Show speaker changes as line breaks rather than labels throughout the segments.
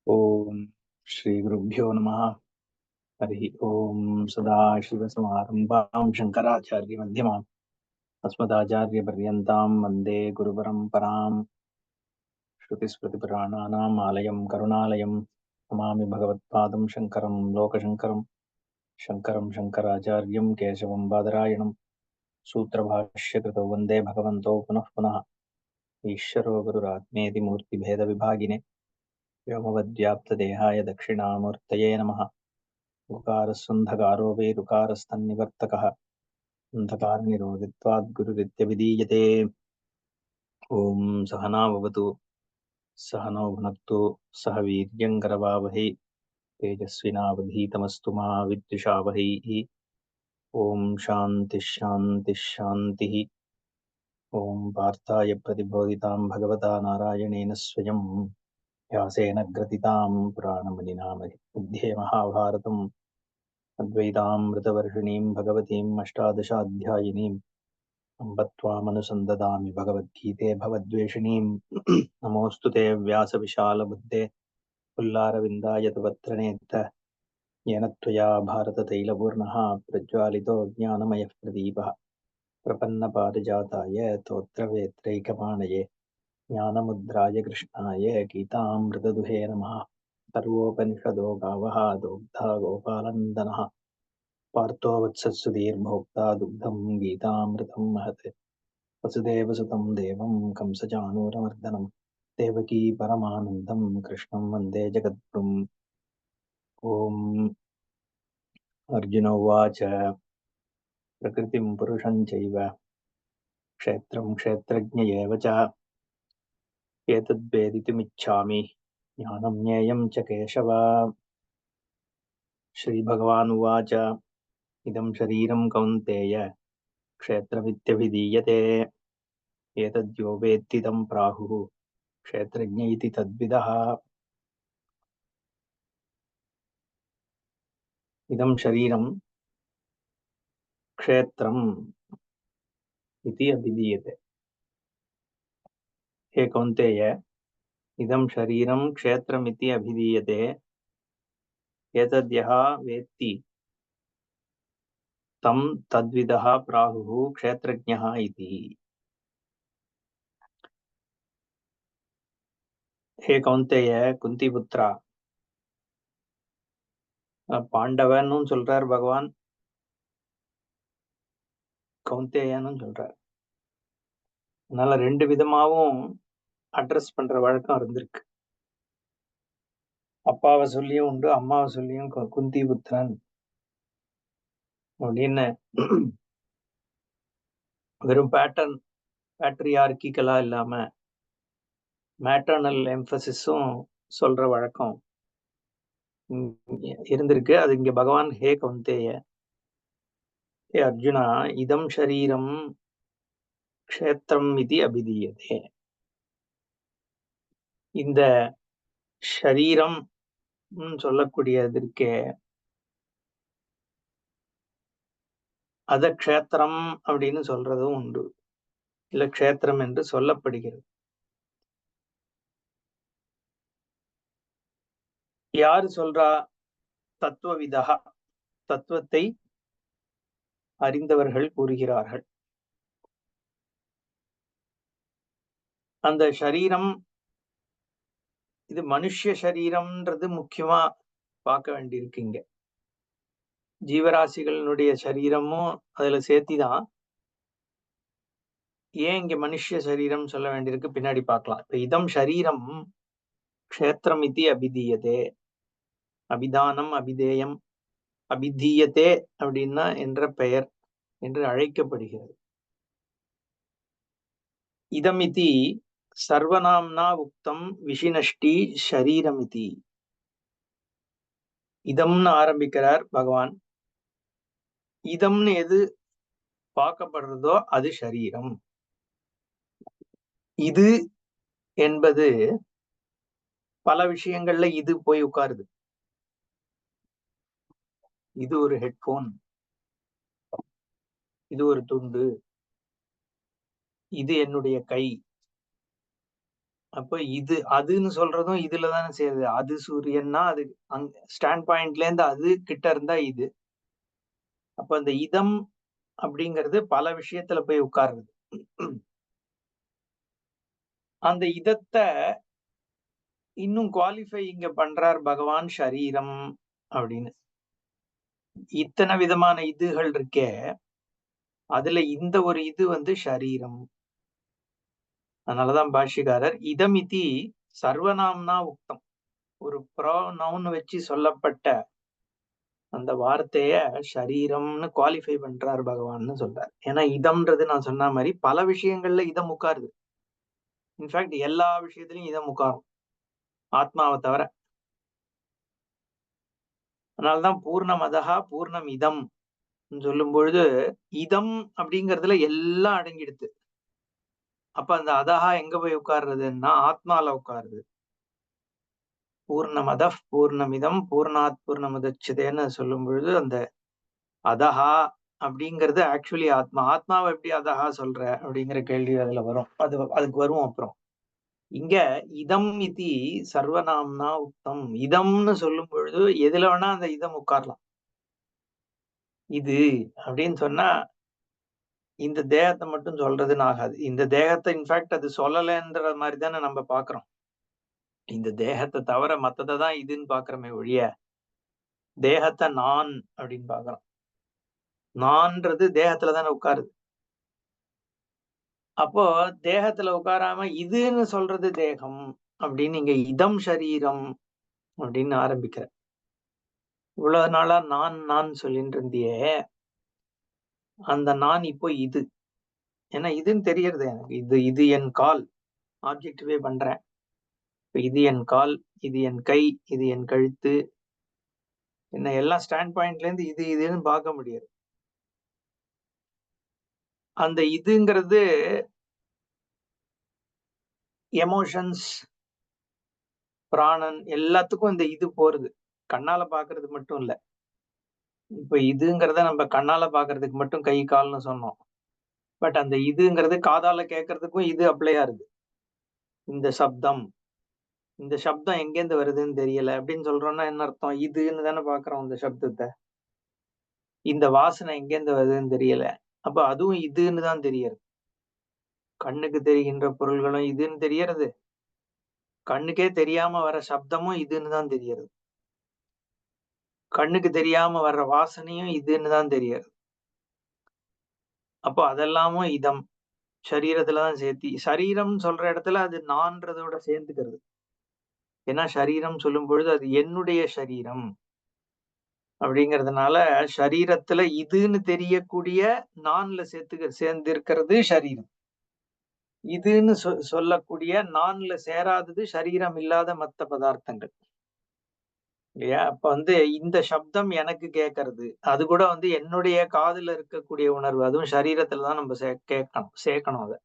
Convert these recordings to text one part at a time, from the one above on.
ओम श्री गुरुभ्यो नमः। हरि ओम। सदाशिवसमारम्भां शंकराचार्य मध्यमाम् अस्मदाचार्यपर्यन्तां वन्दे गुरुपरम्पराम्। श्रुतिस्मृतिपुराणानाम् आलयं करुणालयं नमामि भगवत्पादं शङ्करं लोकशङ्करं। शङ्करं शङ्कराचार्यं केशवं बादरायणं सूत्रभाष्यकृतौ वन्दे भगवन्तौ पुनः पुनः। ईश्वरो गुरुरात्मेति मूर्तिभेदविभागिने व्योमवद्व्याप्तदेहाय दक्षिणामूर्तये नमः। उकारस्सन्धकारो वै ऋकारस्तन्निवर्तकः अन्धकारनिरोधित्वात् गुरुरित्यभिधीयते। ॐ सहना भवतु सहनौ भुनक्तु सह वीर्यङ्करवावहै तेजस्विनावधीतमस्तु मा विद्विषावहैः। ॐ शान्तिः शान्तिः शान्तिः। ॐ पार्थाय प्रतिबोधितां भगवता नारायणेन स्वयं व्यासेन ग्रथितां पुराणमणिना मध्ये महाभारतम् अद्वैतामृतवर्षिणीं भगवतीम् अष्टादशाध्यायिनीम् अम्ब त्वामनुसन्ददामि भगवद्गीते भवद्वेषिणीम्। नमोऽस्तु ते व्यासविशालबुद्धे पुल्लारविन्दाय तवत्रणेत्र येन त्वया भारततैलपूर्णः प्रज्वालितो ज्ञानमयः प्रदीपः प्रपन्नपारिजाताय तोत्रवेत्रैकपाणये ज्ञानमुद्राय कृष्णाय गीतामृतदुहे नमः। सर्वोपनिषदो गावः दोग्धा गोपालनन्दनः पार्थो वत्सत्सुधीर्भोक्ता दुग्धं गीतामृतं महत्। वसुदेवसुतं देवं कंसचाणूरमर्दनं देवकी परमानन्दं कृष्णं वन्दे जगद्गुरुम्। ॐ अर्जुन उवाच प्रकृतिं पुरुषं चैव क्षेत्रं क्षेत्रज्ञ एव च एतद्वेदितुमिच्छामि ज्ञानं ज्ञेयं च केशव। श्रीभगवानुवाच इदं शरीरं कौन्तेय क्षेत्रमित्यभिधीयते एतद्यो वेत्ति तं प्राहुः क्षेत्रज्ञ इति तद्विदः। इदं शरीरं क्षेत्रम् इति अभिधीयते। हे कौन्तेय इदं शरीरं क्षेत्रमिति अभिधीयते एतद्यः वेत्ति तं तद्विदः प्राहुः क्षेत्रज्ञः इति। हे कौन्तेय कुंती पुत्रा, பாண்டவன்னு சொல்றார் பகவான், கௌந்தேயன்னு சொல்றார். அதனால ரெண்டு விதமாவும் அட்ரஸ் பண்ற வழக்கம் இருந்திருக்கு. அப்பாவை சொல்லியும் உண்டு, அம்மாவை சொல்லியும் குந்தி புத்திரன் அப்படின்னு வெறும் பேட்ரியார்கிக்கலா இல்லாம மேட்டர்னல் எம்பசிஸும் சொல்ற வழக்கம் இருந்திருக்கு. அது இங்க பகவான் ஹே கௌந்தேய, ஹே அர்ஜுனா, இதம் ஷரீரம் க்ஷேத்திரம் இது அபிதீயதே. இந்த ஷரீரம் சொல்லக்கூடியதற்கே அத க்ஷேத்திரம் அப்படின்னு சொல்றதும் உண்டு, இல்ல க்ஷேத்திரம் என்று சொல்லப்படுகிறது. யாரு சொல்றா? தத்துவவிதா, தத்துவத்தை அறிந்தவர்கள் கூறுகிறார்கள். அந்த ஷரீரம் இது மனுஷ சரீரம்ன்றது முக்கியமா பார்க்க வேண்டியிருக்கு. இங்க ஜீவராசிகளினுடைய சரீரமும் அதுல சேர்த்திதான். ஏன் இங்க மனுஷ சரீரம் சொல்ல வேண்டியிருக்கு பின்னாடி பார்க்கலாம். இப்ப இதம் ஷரீரம் க்ஷேத்திரம் இது அபிதீயதே, அபிதானம் அபிதேயம் அபிதீயத்தே அப்படின்னா என்ற பெயர் என்று அழைக்கப்படுகிறது. இதமிதி சர்வநாம்னா உக்தம் விஷினஷ்டி ஷரீரமிதி. இதம்னு ஆரம்பிக்கிறார் பகவான். இதம்னு எது பார்க்கப்படுறதோ அது ஷரீரம். இது என்பது பல விஷயங்கள்ல இது போய் உட்காருது. இது ஒரு ஹெட்போன், இது ஒரு துண்டு, இது என்னுடைய கை, அப்ப இது அதுன்னு சொல்றதும் இதுலதானே சேருது. அது சூரியன்னா அது ஸ்டாண்ட் பாயிண்ட்ல இருந்து அது கிட்ட இருந்தா இது. அப்ப அந்த இதம் அப்படிங்கிறது பல விஷயத்துல போய் உட்காருது. அந்த இதத்த இன்னும் குவாலிஃபை இங்க பண்றார் பகவான் ஷரீரம் அப்படின்னு. இத்தனை விதமான இதுகள் இருக்கே, அதுல இந்த ஒரு இது ஷரீரம். அதனாலதான் பாஷ்யக்காரர் இதமிதி சர்வநாம்னா உக்தம். ஒரு ப்ரோனவுன் வச்சு சொல்லப்பட்ட அந்த வார்த்தைய ஷரீரம்னு குவாலிஃபை பண்றார் பகவான்னு சொல்றார். ஏன்னா இதம்ன்றது நான் சொன்ன மாதிரி பல விஷயங்கள்ல இதம் உட்காருது. இன்ஃபேக்ட் எல்லா விஷயத்திலையும் இதம் உட்காரும், ஆத்மாவை தவிர. அதனால்தான் பூர்ணமதஹா பூர்ணம் இதம் சொல்லும் பொழுது இதம் அப்படிங்கறதுல எல்லாம் அடங்கிடுது. அப்ப அந்த அதஹா எங்க போய் உட்கார்றதுன்னா ஆத்மால உட்காருது. பூர்ணமத பூர்ணமிதம் பூர்ணாத் பூர்ணமுதட்சதேன்னு சொல்லும் பொழுது அந்த அதஹா அப்படிங்கிறது ஆக்சுவலி ஆத்மா. ஆத்மாவை எப்படி அதஹா சொல்ற அப்படிங்கிற கேள்வி அதுல வரும். அதுக்கு வரும் அப்புறம். இங்க இதம் இதி சர்வநாம்னா உக்தம். இதம்னு சொல்லும் பொழுது எதுல வேணா அந்த இதம் உட்காரலாம். இது அப்படின்னு சொன்னா இந்த தேகத்தை மட்டும் சொல்றதுன்னு ஆகாது. இந்த தேகத்தை இன்ஃபேக்ட் அது சொல்லலைன்ற மாதிரி தானே நம்ம பாக்குறோம். இந்த தேகத்தை தவிர மத்ததை தான் இதுன்னு பாக்குறோமே ஒழிய தேகத்தை நான் அப்படின்னு பாக்குறோம். நான்றது தேகத்துல தானே உட்காருது. அப்போ தேகத்துல உட்காராம இதுன்னு சொல்றது தேகம் அப்படின்னு நீங்க இதம் சரீரம் அப்படின்னு ஆரம்பிக்கிற. இவ்வளவு நாளா நான் நான் சொல்லிட்டு இருந்தியே, அந்த நான் இப்போ இது. ஏன்னா இதுன்னு தெரியறது எனக்கு. இது இது என் கால், ஆப்ஜெக்டிவே பண்றேன். இது என் கால், இது என் கை, இது என் கழுத்து, என்ன எல்லாம் ஸ்டாண்ட் பாயிண்ட்ல இருந்து இது இதுன்னு பார்க்க முடியாது. அந்த இதுங்கிறது எமோஷன்ஸ், பிராணன் எல்லாத்துக்கும் இந்த இது போறது. கண்ணால பாக்குறது மட்டும் இல்ல. இப்ப இதுங்கிறத நம்ம கண்ணால பாக்குறதுக்கு மட்டும் கை கால்னு சொன்னோம். பட் அந்த இதுங்கிறது காதால கேட்கறதுக்கும் இது அப்ளை ஆகுது. இந்த சப்தம், இந்த சப்தம் எங்கேருந்து வருதுன்னு தெரியல அப்படின்னு சொல்றோம்னா என்ன அர்த்தம்? இதுன்னு தானே பாக்குறோம் இந்த சப்தத்தை. இந்த வாசனை எங்கேருந்து வருதுன்னு தெரியல. அப்ப அதுவும் இதுன்னு தான் தெரியறது. கண்ணுக்கு தெரிகின்ற பொருள்களும் இதுன்னு தெரியறது. கண்ணுக்கே தெரியாம வர சப்தமும் இதுன்னு தான் தெரியறது. கண்ணுக்கு தெரியாம வர்ற வாசனையும் இதுன்னு தான் தெரியறது. அப்போ அதெல்லாமும் இதம் சரீரத்துலதான் சேர்த்தி. சரீரம் சொல்ற இடத்துல அது நான்றதோட சேர்ந்துக்கிறது. ஏன்னா சரீரம் சொல்லும் பொழுது அது என்னுடைய சரீரம் அப்படிங்கிறதுனால சரீரத்துல இதுன்னு தெரியக்கூடிய நான்ல சேர்ந்து இருக்கிறது சரீரம். இதுன்னு சொல்லக்கூடிய நான்ல சேராதது சரீரம் இல்லாத மத்த பதார்த்தங்கள் இல்லையா? அப்ப இந்த சப்தம் எனக்கு கேட்கறது, அது கூட என்னுடைய காதுல இருக்கக்கூடிய உணர்வு, அதுவும் சரீரத்துலதான் நம்ம சேர்க்கணும் அதை.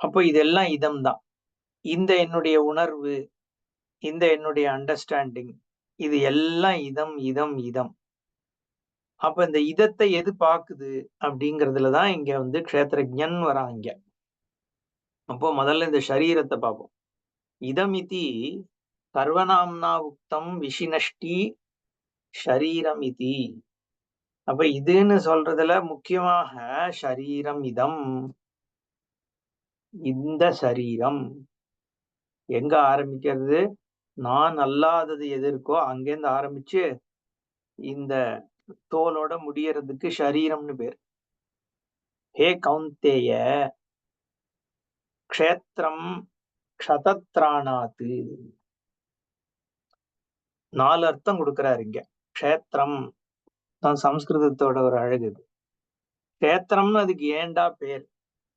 அப்போ இதெல்லாம் இதம் தான். இந்த என்னுடைய உணர்வு, இந்த என்னுடைய அண்டர்ஸ்டாண்டிங், இது எல்லாம் இதம் இதம் இதம். அப்ப இந்த இதத்தை எது பாக்குது அப்படிங்கறதுலதான் இங்க க்ஷேத்திரஜன் வரான் இங்க. அப்போ முதல்ல இந்த சரீரத்தை பார்ப்போம். இதமிதி சர்வநாம்னா உக்தம் விசினஷ்டி ஷரீரம் இதி. அப்ப இதுன்னு சொல்றதுல முக்கியமாக ஷரீரம் இதம். இந்த சரீரம் எங்க ஆரம்பிக்கிறது? நான் அல்லாதது எது இருக்கோ அங்கேருந்து ஆரம்பிச்சு இந்த தோலோட முடியறதுக்கு ஷரீரம்னு பேர். ஹே கௌந்தேய க்ஷேத்திரம் க்ஷதத்ராணாத்து. 4 அர்த்தம் கொடுக்கிறாரு இங்க. க்ஷேத்திரம் தான் சம்ஸ்கிருதத்தோட ஒரு அழகு. க்ஷேத்திரம்னு அதுக்கு ஏண்டா பேர்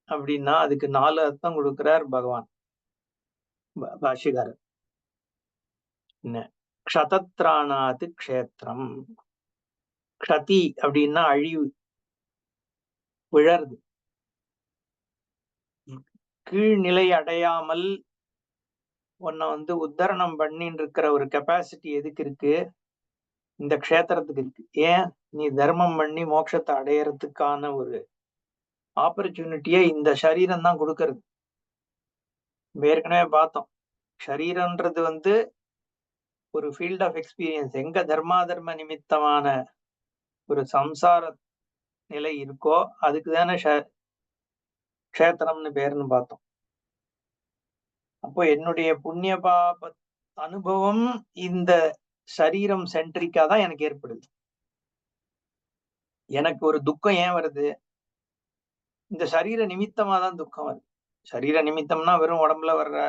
அப்படின்னா அதுக்கு 4 அர்த்தம் கொடுக்கிறார் பகவான் பாஷ்யக்காரர். என்ன க்ஷதத்ராணாத்து க்ஷேத்திரம். க்ஷதி அப்படின்னா அழிவு, விழறது. கீழ்நிலை அடையாமல் உன்னை உத்தரணம் பண்ணின்னு இருக்கிற ஒரு கெப்பாசிட்டி எதுக்கு இருக்கு? இந்த க்ஷேத்திரத்துக்கு இருக்கு. ஏன்? நீ தர்மம் பண்ணி மோட்சத்தை அடையறதுக்கான ஒரு ஆப்பர்ச்சுனிட்டியை இந்த சரீரம் தான் கொடுக்கறது. ஏற்கனவே பார்த்தோம். ஷரீரம்ன்றது வந்து ஒரு ஃபீல்ட் ஆஃப் எக்ஸ்பீரியன்ஸ். எங்க தர்மாதர்ம நிமித்தமான ஒரு சம்சார நிலை இருக்கோ அதுக்கு தானே க்ஷேத்திரம்னு பேருன்னு பார்த்தோம். அப்போ என்னுடைய புண்ணிய பாப அனுபவம் இந்த சரீரம் சென்ட்ரிக்கா தான் எனக்கு ஏற்படுது. எனக்கு ஒரு துக்கம் ஏன் வருது? இந்த சரீர நிமித்தமா தான் துக்கம் வருது. சரீர நிமித்தம்னா வெறும் உடம்புல வர்ற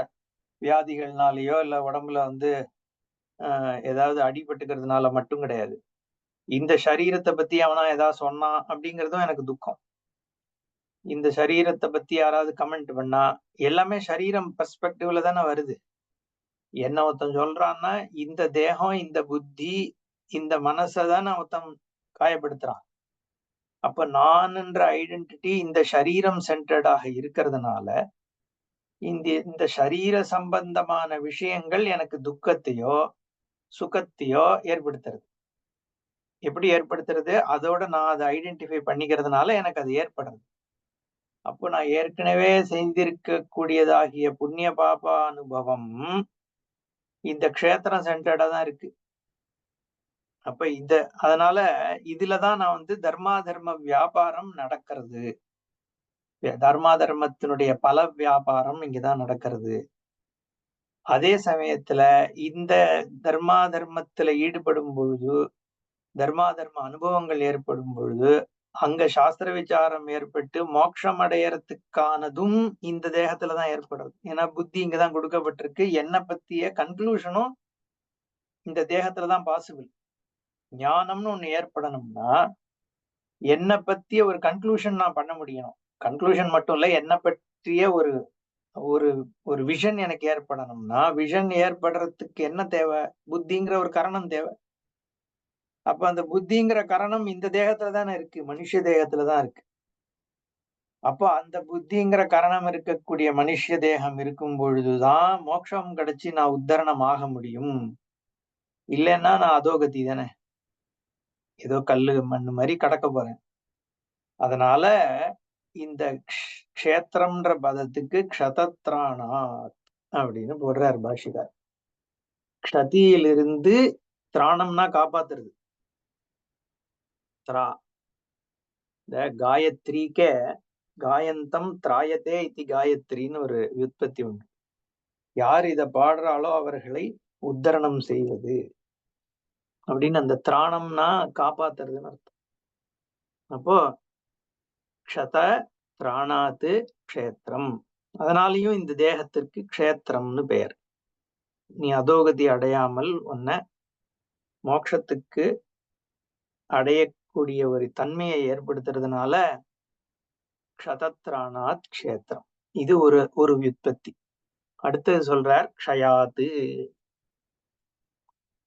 வியாதிகள்னாலயோ இல்ல உடம்புல வந்து ஏதாவது அடிபட்டுக்கிறதுனால மட்டும் கிடையாது. இந்த சரீரத்தை பத்தி அவனா ஏதாவது சொன்னான் அப்படிங்கறதும் எனக்கு துக்கம். இந்த சரீரத்தை பத்தி யாராவது கமெண்ட் பண்ணா எல்லாமே சரீரம் பெர்ஸ்பெக்டிவ்ல தானே வருது. என்ன ஒருத்தன் சொல்றான்னா இந்த தேகம், இந்த புத்தி, இந்த மனசை தானே ஒருத்தன் காயப்படுத்துறான். அப்ப நான்ன்ற ஐடென்டிட்டி இந்த சரீரம் சென்டர்டாக இருக்கிறதுனால இந்த சரீர சம்பந்தமான விஷயங்கள் எனக்கு துக்கத்தையோ சுகத்தையோ ஏற்படுத்துறது. எப்படி ஏற்படுத்துறது? அதோட நான் அதை ஐடென்டிஃபை பண்ணிக்கிறதுனால எனக்கு அது ஏற்படுறது. அப்போ நான் ஏற்கனவே செய்திருக்கக்கூடியதாகிய புண்ணிய பாபா அனுபவம் இந்த க்ஷேத்திரம் சென்டர்டா தான் இருக்கு. அப்ப அதனால இதுலதான் நான் வந்து தர்மா தர்ம வியாபாரம் நடக்கிறது. தர்மா தர்மத்தினுடைய பல வியாபாரம் இங்கதான் நடக்கிறது. அதே சமயத்துல இந்த தர்மா தர்மத்துல ஈடுபடும் பொழுது தர்மா தர்ம அனுபவங்கள் ஏற்படும் பொழுது அங்க சாஸ்திர விசாரம் ஏற்பட்டு மோட்சம் அடையறதுக்கானதும் இந்த தேகத்துலதான் ஏற்படுறது. ஏன்னா புத்தி இங்கதான் கொடுக்கப்பட்டிருக்கு. என்னை பத்திய கன்க்ளூஷனும் இந்த தேகத்துலதான் பாசிபிள். ஞானம்னு ஒண்ணு ஏற்படணும்னா என்னை பத்திய ஒரு கன்க்ளூஷன் நான் பண்ண முடியணும். கன்க்ளூஷன் மட்டும் இல்ல, என்னை பற்றிய ஒரு ஒரு ஒரு விஷன் எனக்கு ஏற்படணும்னா விஷன் ஏற்படுறதுக்கு என்ன தேவை? புத்திங்கிற ஒரு கரணம் தேவை. அப்ப அந்த புத்திங்கிற கரணம் இந்த தேகத்துல தானே இருக்கு, மனுஷ தேகத்துலதான் இருக்கு. அப்போ அந்த புத்திங்கிற கரணம் இருக்கக்கூடிய மனுஷ தேகம் இருக்கும் பொழுதுதான் மோட்சம் கிடைச்சு நான் உத்தரணம் ஆக முடியும். இல்லைன்னா நான் அதோகதி தானே, ஏதோ கல்லு மண்ணு மாதிரி கடக்க போறேன். அதனால இந்த க்ஷேத்திரம்ன்ற பதத்துக்கு க்ஷதத்ராணாத் அப்படின்னு போடுறார் பாஷிகார். க்ஷதியிலிருந்து திராணம்னா காப்பாத்துறது. திரா இந்த காயத்ரிக்கே காயந்தம் திராயத்தே இத்தி காயத்ரின்னு ஒரு வியுற்பத்தி உண்டு. யார் இத பாடுறாளோ அவர்களை உத்தரணம் செய்வது அப்படின்னு. அந்த திராணம்னா காப்பாத்துறதுன்னு அர்த்தம். அப்போ க்ஷத திராணாத்து க்ஷேத்திரம். அதனாலையும் இந்த தேகத்திற்கு க்ஷேத்திரம்னு பெயர். நீ அதோகதி அடையாமல் உன்னை மோட்சத்துக்கு அடையக்கூடிய ஒரு தன்மையை ஏற்படுத்துறதுனால க்ஷதத்ராணாத் க்ஷேத்திரம். இது ஒரு ஒரு வியுற்பத்தி. அடுத்தது சொல்றார் க்ஷயாத்து.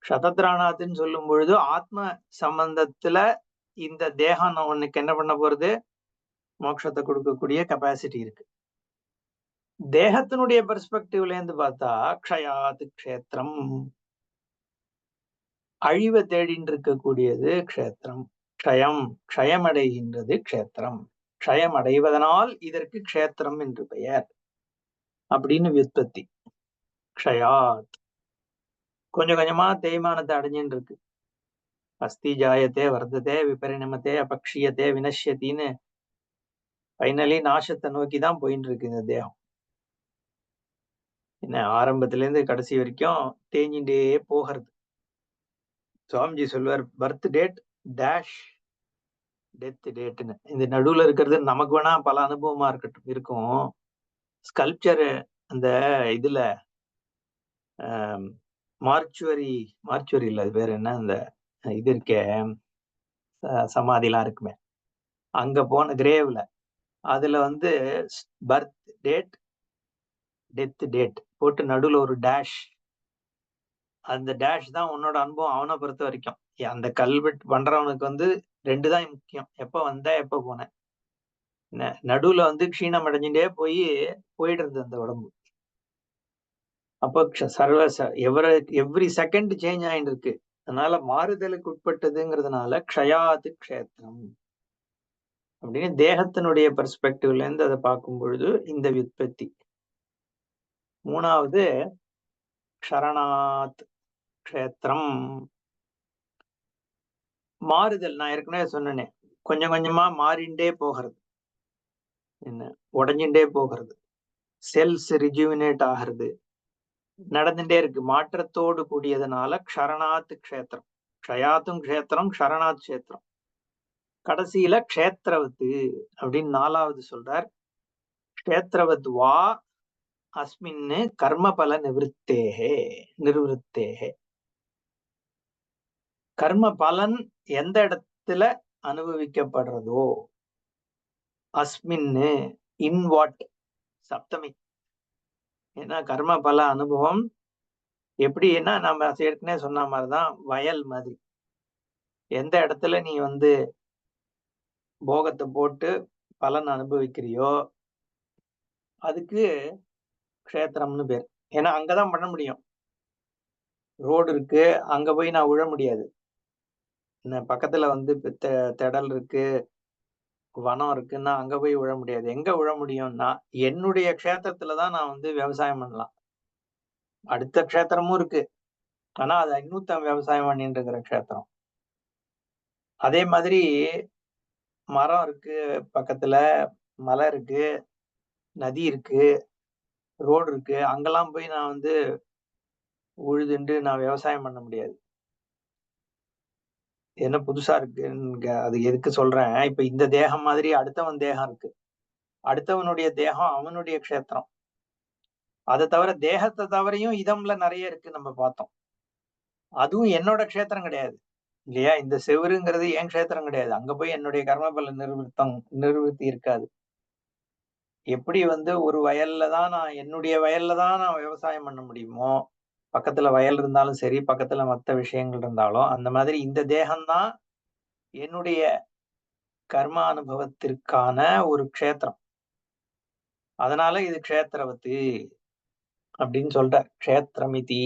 க்ஷதத்ராணாத்துன்னு சொல்லும் பொழுது ஆத்ம சம்பந்தத்துல இந்த தேகம் உனக்கு என்ன பண்ண போறது? மோட்சத்தை கொடுக்கக்கூடிய கெப்பாசிட்டி இருக்கு. தேகத்தினுடைய பெர்ஸ்பெக்டிவ்ல இருந்து பார்த்தா க்ஷயாத்து க்ஷேத்திரம், அழிவை தேடின்னு இருக்கக்கூடியது க்ஷேத்திரம். க்ஷயம் அடைகின்றது க்ஷேத்திரம். க்ஷயம் அடைவதனால் இதற்கு க்ஷேத்திரம் என்று பெயர் அப்படின்னு வியுற்பத்தி. க்ஷயாத் கொஞ்சம் கொஞ்சமா தேய்மானத்தை அடைஞ்சுன்னு இருக்கு. அஸ்தி ஜாயத்தே வர்த்ததே விபரிணமத்தே அபக்ஷியத்தே வினஷ்யத்தின்னு ஃபைனலி நாசத்தை நோக்கி தான் போயின்னு இருக்கு இந்த தேகம். என்ன ஆரம்பத்துல இருந்து கடைசி வரைக்கும் தேஞ்சிட்டே போகிறது. சுவாமிஜி சொல்வார் பர்த் டேட் டேஷ் டெத் டேட்னு. இந்த நடுவுல இருக்கிறது நமக்கு வேணா பல அனுபவமா இருக்கட்டும் இருக்கும். ஸ்கல்ப்சர் அந்த இதுல மார்ச்சுவரி இல்ல, அது பேர் என்ன, அந்த இது இருக்கே சமாதிலாம் இருக்குமே, அங்க போன கிரேவ்ல அதுல வந்து பர்த் டேட் டெத் டேட் போட்டு நடுவுல ஒரு டேஷ். அந்த டேஷ் தான் உன்னோட அனுபவம். அவனை பொறுத்த வரைக்கும் அந்த கல்வெட்டு பண்றவனுக்கு வந்து ரெண்டு தான் முக்கியம், எப்ப வந்த எப்ப போன. நடுவுல வந்து க்ஷீணம் அடைஞ்சுட்டே போயிடுறது அந்த உடம்பு. அப்போ எவ்ரி செகண்ட் சேஞ்ச் ஆயிட்டு இருக்கு. அதனால மாறுதலுக்கு உட்பட்டதுங்கிறதுனால க்ஷயாது க்ஷேத்திரம் அப்படின்னு தேகத்தினுடைய பெர்ஸ்பெக்டிவ்ல இருந்து அதை பார்க்கும் பொழுது இந்த வியுற்பத்தி. மூணாவது க்ஷரணாத் க்ஷேத்திரம். மாறுதல் நான் ஏற்கனவே சொன்னேனே, கொஞ்சம் கொஞ்சமா மாறிண்டே போகிறது, என்ன உடஞ்சுட்டே போகிறது, செல்ஸ் ரிஜுவினேட் ஆகிறது, நடந்துட்டே இருக்கு, மாற்றத்தோடு கூடியதுனால க்ஷரணாத் க்ஷேத்திரம். க்ஷயாத்தும் க்ஷேத்திரம், க்ஷரணாத் க்ஷேத்திரம். கடைசியில க்ஷேத்திரவத்து அப்படின்னு நாலாவது சொல்றார். க்ஷேத்திரவத் வா அஸ்மின்னு கர்மபல நிர்வத்தேகே. கர்ம பலன் எந்த இடத்துல அனுபவிக்கப்படுறதோ, அஸ்மின்னு இன் வாட், சப்தமி. ஏன்னா கர்ம பல அனுபவம் எப்படின்னா நம்ம ஏற்கனவே சொன்ன மாதிரிதான் வயல் மாதிரி. எந்த இடத்துல நீ போகத்தை போட்டு பலன் அனுபவிக்கிறியோ அதுக்கு க்ஷேத்திரம்னு பேர். ஏன்னா அங்கதான் பண்ண முடியும். ரோடு இருக்கு, அங்க போய் நான் விழ முடியாது. பக்கத்துல திடல் இருக்கு, வனம் இருக்குன்னா அங்க போய் விழ முடியாது. எங்க விழ முடியும்னா என்னுடைய க்ஷேத்திரத்துலதான் நான் விவசாயம் பண்ணலாம். அடுத்த க்ஷேத்திரமும் இருக்கு, ஆனா அது இன்னும் விவசாயம் பண்ணிட்டு இருக்கிற க்ஷேத்திரம். அதே மாதிரி மரம் இருக்கு, பக்கத்துல மலை இருக்கு, நதி இருக்கு, ரோடு இருக்கு, அங்கெல்லாம் போய் நான் உழுதுண்டு நான் விவசாயம் பண்ண முடியாது. என்ன புதுசா இருக்கு, அது எதுக்கு சொல்றேன், இப்ப இந்த தேகம் மாதிரி அடுத்தவன் தேகம் இருக்கு, அடுத்தவனுடைய தேகம் அவனுடைய க்ஷேத்திரம். அதை தவிர தேகத்தை தவிரையும் இதம்ல நிறைய இருக்கு, நம்ம பார்த்தோம். அதுவும் என்னோட க்ஷேத்திரம் கிடையாது இல்லையா. இந்த செவருங்கிறது என் க்ஷேத்திரம் கிடையாது. அங்க போய் என்னுடைய கர்மபல நிர்வத்தி இருக்காது. எப்படி ஒரு வயல்ல தான் நான் என்னுடைய வயல்ல தான் நான் விவசாயம் பண்ண முடியுமோ, பக்கத்துல வயல் இருந்தாலும் சரி, பக்கத்துல மற்ற விஷயங்கள் இருந்தாலும், அந்த மாதிரி இந்த தேகம்தான் என்னுடைய கர்ம அனுபவத்திற்கான ஒரு க்ஷேத்திரம். அதனால இது க்ஷேத்திரவத்து அப்படின்னு சொல்றார். க்ஷேத்திரமிதி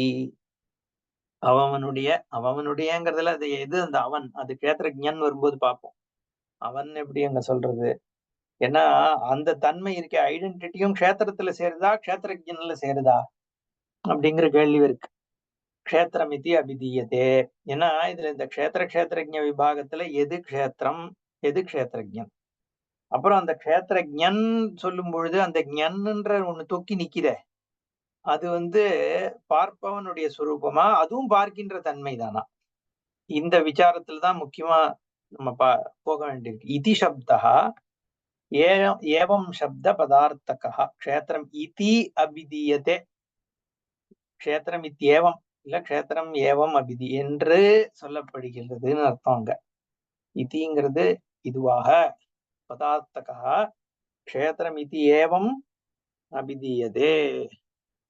அவனுடையங்கிறதுல அது எது அந்த அவன், அது க்ஷேத்திரஜன் வரும்போது பார்ப்போம். அவன் எப்படி அங்க சொல்றது, ஏன்னா அந்த தன்மை இருக்க ஐடென்டிட்டியும் க்ஷேத்திரத்துல சேருதா க்ஷேத்திரஜன்ல சேருதா அப்படிங்கிற கேள்வி இருக்கு. க்ஷேத்திரமிதி அபிதீயதே. ஏன்னா இதுல இந்த க்ஷேத்திரஜ விபாகத்துல எது க்ஷேத்திரம் எது க்ஷேத்திரஜன், அப்புறம் அந்த க்ஷேத்திரஜன் சொல்லும் பொழுது அந்த ஞன்ன்ற ஒண்ணு தொக்கி நிக்கிற, அது பார்ப்பவனுடைய சுரூபமா, அதுவும் பார்க்கின்ற தன்மை தானா, இந்த விசாரத்துல தான் முக்கியமா நம்ம போக வேண்டியிருக்கு. இதி சப்தா ஏவம் சப்த பதார்த்தகா க்ஷேத்திரம் இதி அபிதீயதே. க்ஷேத்திரம் இத்தியேவம் இல்ல க்ஷேத்திரம் ஏவம் அபிதி என்று சொல்லப்படுகிறதுன்னு அர்த்தம். அங்க இதிங்கிறது இதுவாக, பதார்த்தகா க்ஷேத்திரம் இதி ஏவம் அபிதீயதே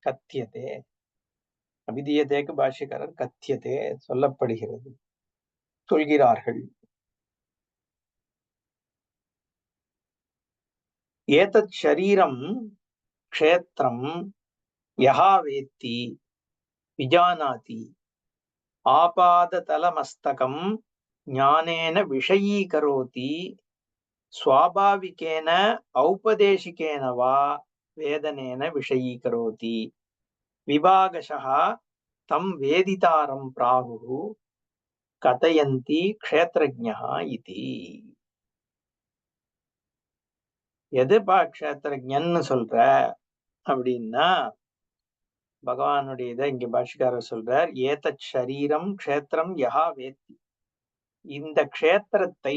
கத்தியதே. அபிதீயதேக்கு பாஷ்யக்காரர் கத்தியதே சொல்லப்படுகிறது, சொல்கிறார்கள். ஏதத் ஷரீரம் க்ஷேத்திரம் யஹா வேத்தி விஜானாதி ஆபாததலமஸ்தகம் ஞானேன விஷயீகரோதி ஸ்வாபாவிகேன ஔபதேசிகேன வா வேதனேன விஷயீகரோதி விபாகஷः தம் வேதிதாரம் பிராகுः கதயந்தி க்ஷேத்ரஜ்ஞः இதி. எதுப்பா க்ஷேத்ரஜ்ஞன்னு சொல்ற அப்படின்னா, பகவானுடைய இதை இங்க பாஷ்யக்காரர் சொல்றார். ஏதத் ஷரீரம் க்ஷேத்திரம் யஹா வேத்தி. இந்த க்ஷேத்திரத்தை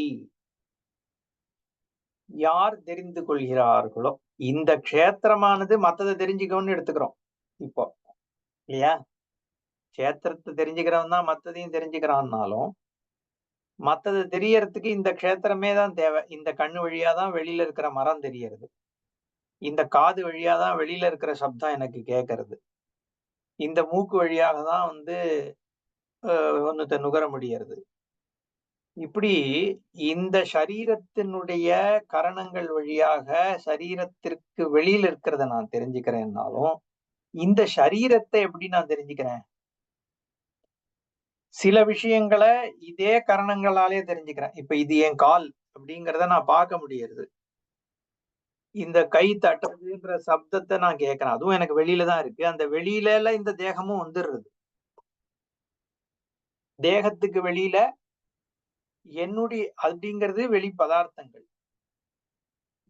யார் தெரிந்து கொள்கிறார்களோ, இந்த க்ஷேத்திரமானது மத்ததை தெரிஞ்சுக்கணும்னு எடுத்துக்கிறோம் இப்போ இல்லையா. க்ஷேத்திரத்தை தெரிஞ்சுக்கிறவன் தான் மத்ததையும் தெரிஞ்சுக்கிறான்னாலும், மத்தது தெரியறதுக்கு இந்த க்ஷேத்திரமே தான் தேவை. இந்த கண்ணு வழியாதான் வெளியில இருக்கிற மரம் தெரியறது, இந்த காது வழியாதான் வெளியில இருக்கிற சப்தம் எனக்கு கேட்கறது, இந்த மூக்கு வழியாக தான் ஒன்னத்தை நுகர முடியறது. இப்படி இந்த சரீரத்தினுடைய கரணங்கள் வழியாக சரீரத்திற்கு வெளியில இருக்கிறத நான் தெரிஞ்சுக்கிறேன்னாலும், இந்த சரீரத்தை எப்படி நான் தெரிஞ்சுக்கிறேன்? சில விஷயங்களை இதே கரணங்களாலே தெரிஞ்சுக்கிறேன். இப்ப இது என் கால் அப்படிங்கிறத நான் பார்க்க முடியறது. இந்த கை தட்டுறதுன்ற சப்தத்தை நான் கேட்கிறேன். அதுவும் எனக்கு வெளியில தான் இருக்கு. அந்த வெளியில இந்த தேகமும் வந்துடுறது. தேகத்துக்கு வெளியில என்னுடைய அப்படிங்கிறது வெளி பதார்த்தங்கள்.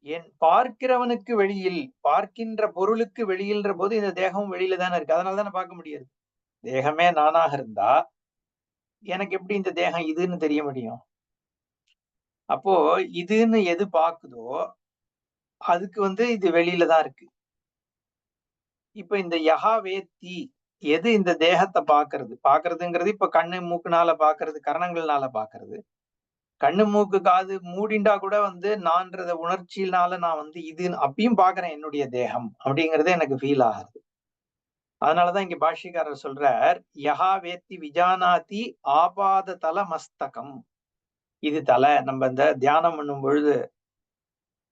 என் பார்க்கிறவனுக்கு வெளியில், பார்க்கின்ற பொருளுக்கு வெளியில்ன்ற போது இந்த தேகமும் வெளியில தானே இருக்கு. அதனால தானே பார்க்க முடியாது. தேகமே நானாக இருந்தா எனக்கு எப்படி இந்த தேகம் இதுன்னு தெரிய முடியும்? அப்போ இதுன்னு எது பாக்குதோ அதுக்கு இது வெளியில தான் இருக்கு. இப்ப இந்த யஹா வேத்தி எது இந்த தேகத்தை பாக்குறதுங்கிறது இப்ப கண்ணு மூக்குனால பாக்குறது, கரணங்கள்னால பாக்குறது. கண்ணு மூக்கு காது மூடிண்டா கூட நான்றத உணர்ச்சியினால நான் இது அப்பயும் பாக்குறேன் என்னுடைய தேகம் அப்படிங்கறது எனக்கு ஃபீல் ஆகுது. அதனாலதான் இங்க பாஷ்யக்காரர் சொல்றார், யஹா வேத்தி விஜானாதி ஆபாத தல மஸ்தகம். இது தலை. நம்ம இந்த தியானம் பண்ணும் பொழுது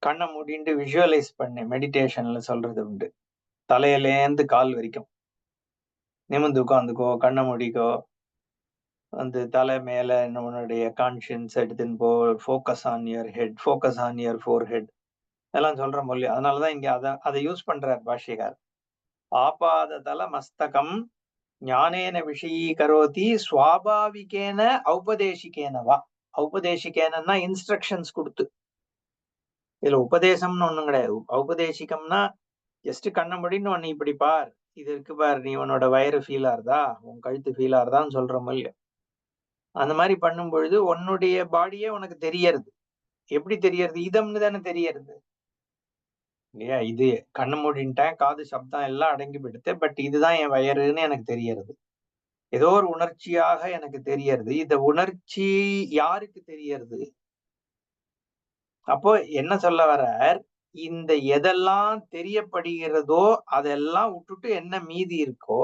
கண்ணை மூடிட்டு விஷுவலைஸ் பண்ணு மெடிடேஷன்ல சொல்றது உண்டு. தலையிலேந்து கால் வரைக்கும் நிமிர்ந்து உட்காந்துக்கோ, கண்ணை மூடிக்கோ, தலை மேல உன்னுடைய கான்சியன்ஸ் எடுத்துன்னு போ, focus on your head, focus on your four head எல்லாம் சொல்ற மொழி. அதனாலதான் இங்க அதை யூஸ் பண்றார் பாஷ்யக்கார். ஆபாத தல மஸ்தகம் ஞானேன விஷயீகரோதி சுவாபாவிகேன ஔபதேசிகேனவா. ஔபதேசிகேனா இன்ஸ்ட்ரக்ஷன்ஸ் கொடுத்து. இதுல உபதேசம்னு ஒண்ணும் கிடையாது. ஔபதேசிகம்னா ஜஸ்ட் கண்ண முடின்னு ஒன்னு இப்படி பார், இது இருக்கு பார், நீ உன்னோட வயிறு ஃபீல் ஆறுதா, உன் கழுத்து ஃபீல் ஆறுதான்னு சொல்ற மாதிரி. அந்த மாதிரி பண்ணும் பொழுது உன்னுடைய பாடியே உனக்கு தெரியறது. எப்படி தெரியறது? இதம்னு தானே தெரியறது இல்லையா? இது கண்ணு மூடின்ட்டேன், காது சப்தம் எல்லாம் அடங்கி விடுத்து, பட் இதுதான் என் வயறுன்னு எனக்கு தெரியறது. ஏதோ ஒரு உணர்ச்சியாக எனக்கு தெரியறது. இந்த உணர்ச்சி யாருக்கு தெரியறது? அப்போ என்ன சொல்ல வர்றார், இந்த எதெல்லாம் தெரியப்படுகிறதோ அதெல்லாம் விட்டுட்டு என்ன மீதி இருக்கோ,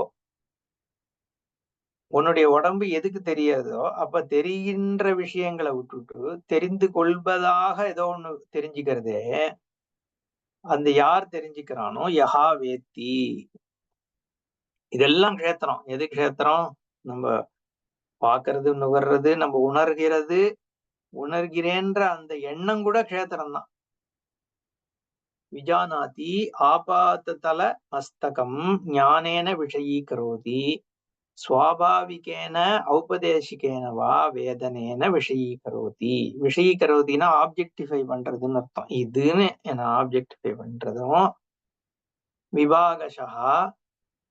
உன்னுடைய உடம்பு எதுக்கு தெரியாதோ அப்ப தெரிகின்ற விஷயங்களை விட்டுட்டு தெரிந்து கொள்வதாக ஏதோ ஒண்ணு தெரிஞ்சுக்கிறதே, அந்த யார் தெரிஞ்சுக்கிறானோ யஹா வேத்தி. இதெல்லாம் க்ஷேத்திரம். எது க்ஷேத்திரம்? நம்ம பாக்குறது, நுகர்றது, நம்ம உணர்கிறது, உணர்கிறேன்ற அந்த எண்ணம் கூட க்ஷேத்திரம் தான். விஜானாதி ஆபாததல மஸ்தகம் ஞானேன விஷயீகரோதி சுவாபாவிகேன ஔபதேசிகேன வா வேதனேன விஷயீகரோதி. விஷயீகரோதினா ஆப்ஜெக்டிஃபை பண்றதுன்னு அர்த்தம். இதுன்னு என்ன ஆப்ஜெக்டிஃபை பண்றதும் விபாகஷா